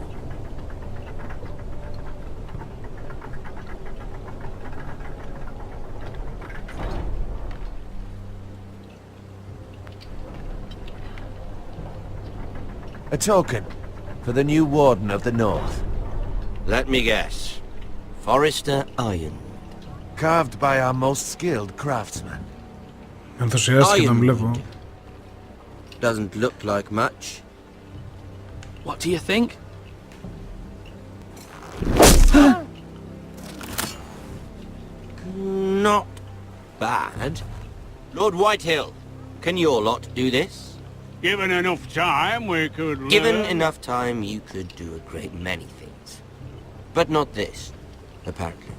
A token for the new Warden of the North. Let me guess. Forrester Iron. Carved by our most skilled craftsman. Ενθουσιάστηκε τον βλέπω. Doesn't look like much. What do you think? Not bad. Lord Whitehill, can your lot do this? Given enough time, we could Given enough time, you could do a great many things. But not this, apparently.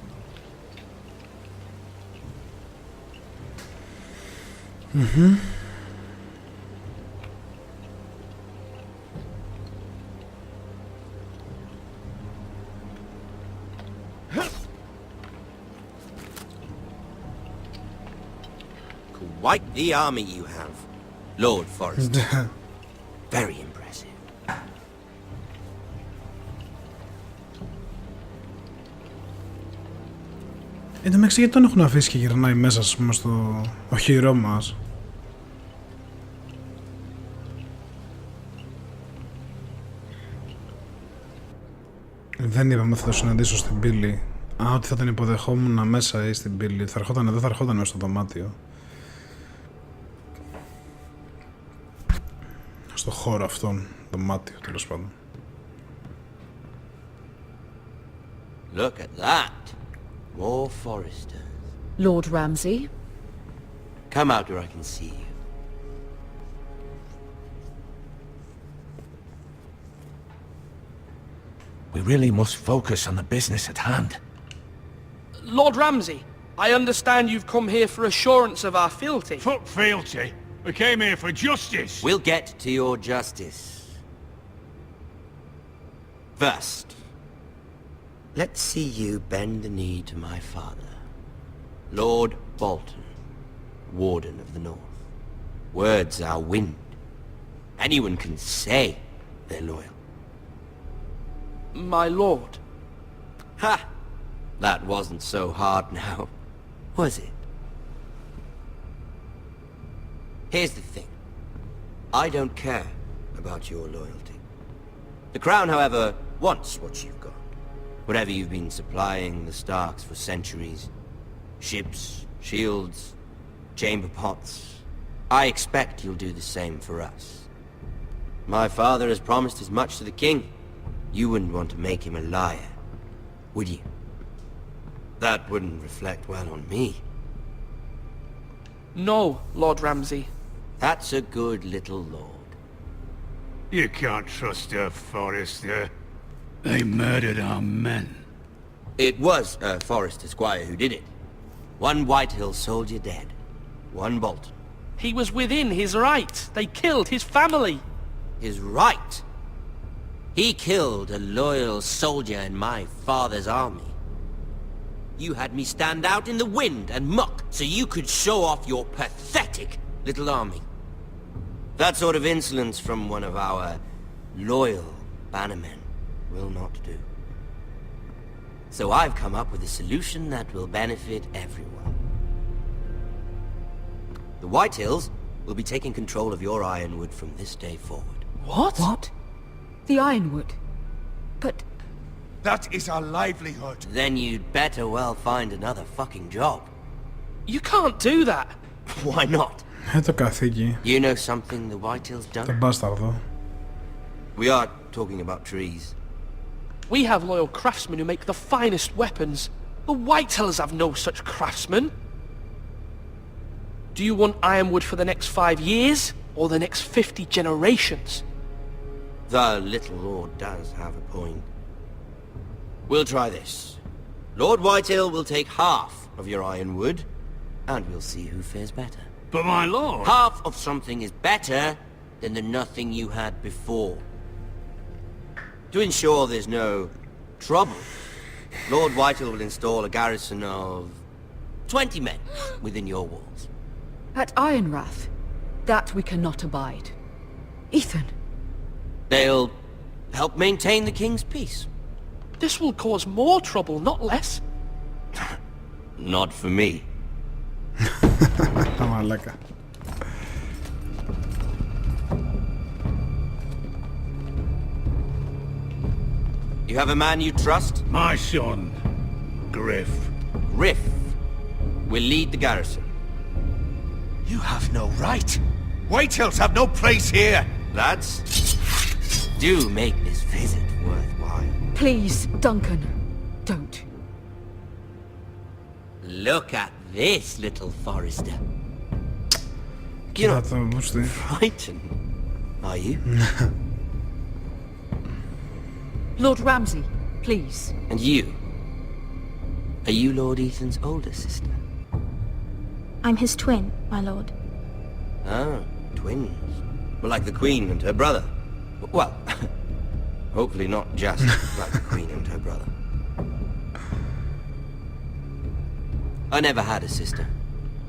Mm-hmm. Quite the army you have, Lord Forrester. Very impressive. Εν τω μεταξύ, γιατί τον έχουν αφήσει και γυρνάει μέσα, ας πούμε, στο οχυρό μας. Δεν είπαμε θα το συναντήσω στην πύλη. Α, ότι θα τον υποδεχόμουν μέσα ή στην πύλη. Θα ερχόταν εδώ, θα ερχόταν μέσα στο δωμάτιο. Στο χώρο αυτόν, δωμάτιο τέλος πάντων. Look at that. More Forresters. Lord Ramsay? Come out where I can see you. We really must focus on the business at hand. Lord Ramsay, I understand you've come here for assurance of our fealty. Fuck fealty. We came here for justice. We'll get to your justice. First, let's see you bend the knee to my father, Lord Bolton, Warden of the North. Words are wind. Anyone can say they're loyal. My lord. Ha! That wasn't so hard now, was it? Here's the thing. I don't care about your loyalty. The Crown, however, wants what you've got. Whatever you've been supplying the Starks for centuries. Ships, shields, chamber pots. I expect you'll do the same for us. My father has promised as much to the king. You wouldn't want to make him a liar, would you? That wouldn't reflect well on me. No, Lord Ramsay. That's a good little lord. You can't trust her, Forrester. They murdered our men. It was a Forrester squire who did it. One Whitehill soldier dead. One Bolton. He was within his right. They killed his family. His right? He killed a loyal soldier in my father's army. You had me stand out in the wind and muck so you could show off your pathetic little army. That sort of insolence from one of our loyal bannermen will not do. So I've come up with a solution that will benefit everyone. The Whitehills will be taking control of your Ironwood from this day forward. What? What? The Ironwood? But... That is our livelihood. Then you'd better well find another fucking job. You can't do that. Why not? Το καθήκη. You know something the Whitehills done? Το μπάσταρδο. We are talking about trees. We have loyal craftsmen who make the finest weapons. The Whitehills have no such craftsmen. Do you want Ironwood for the next 5 years, or the next 50 generations? The little lord does have a point. We'll try this. Lord Whitehill will take half of your Ironwood, and we'll see who fares better. But my lord... Half of something is better than the nothing you had before. To ensure there's no trouble, Lord Whitehill will install a garrison of 20 men within your walls. At Ironrath, that we cannot abide. Ethan. They'll help maintain the king's peace. This will cause more trouble, not less. Not for me. Μαλάκα. You have a man you trust? My son, Griff. Griff will lead the garrison. You have no right. Whitehills have no place here. Lads, do make this visit worthwhile. Please, Duncan, don't. Look at this, little Forester. You're not frightened, are you? Lord Ramsay, please. And you? Are you Lord Ethan's older sister? I'm his twin, my lord. Ah, twins. Well, like the Queen and her brother. Well, hopefully not just like the Queen and her brother. I never had a sister.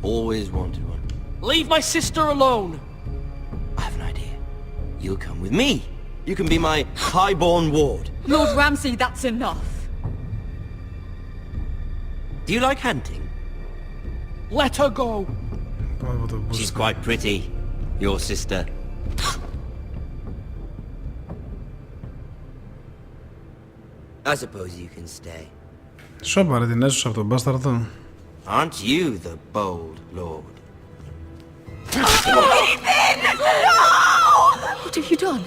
Always wanted one. Leave my sister alone! I have an idea. You'll come with me. You can be my highborn ward. Lord Ramsay, that's enough. Do you like hunting? Let her go. She's quite pretty, your sister. I suppose you can stay. Σώπαρε την έσωσε από τον μπάσταρδο. Aren't you the bold lord? What have you done?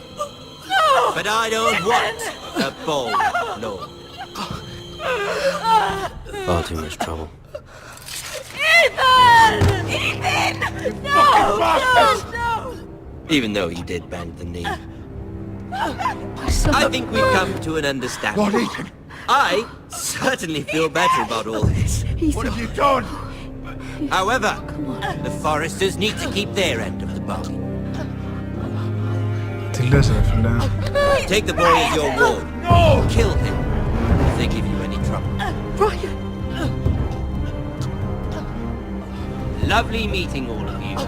No! But I don't want a bold lord. Far too much trouble. Ethan! Ethan! No! No! Even though you did bend the knee. son. I think we've come to an understanding. What, Ethan? I certainly feel better about all this. What have you done? However, the Foresters need to keep their end of the bargain. Τι λες ρε φίλε? Take the boy as your ward. No! Kill him if they give you any trouble. Brian! Lovely meeting all of you.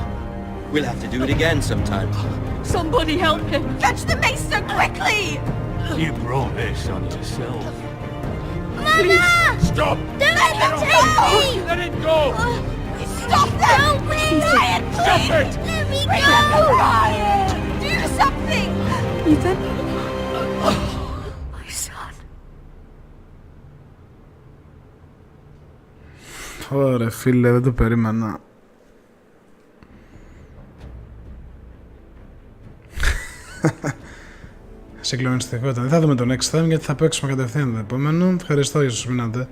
We'll have to do it again sometime. Somebody help him! Fetch the maester quickly! You brought this on yourself. Mama! Stop! Don't let him take me! Let it go! Stop that! Help me! Ryan, Stop please! it! Let me go! Ryan! Do something! Ethan? My son. Ωραία φίλε, δεν το περίμενα. Συγκλονιστικό ήταν. Δεν θα δούμε τον next time γιατί θα παίξουμε κατευθείαν το επόμενο. Ευχαριστώ για όσους μείνατε.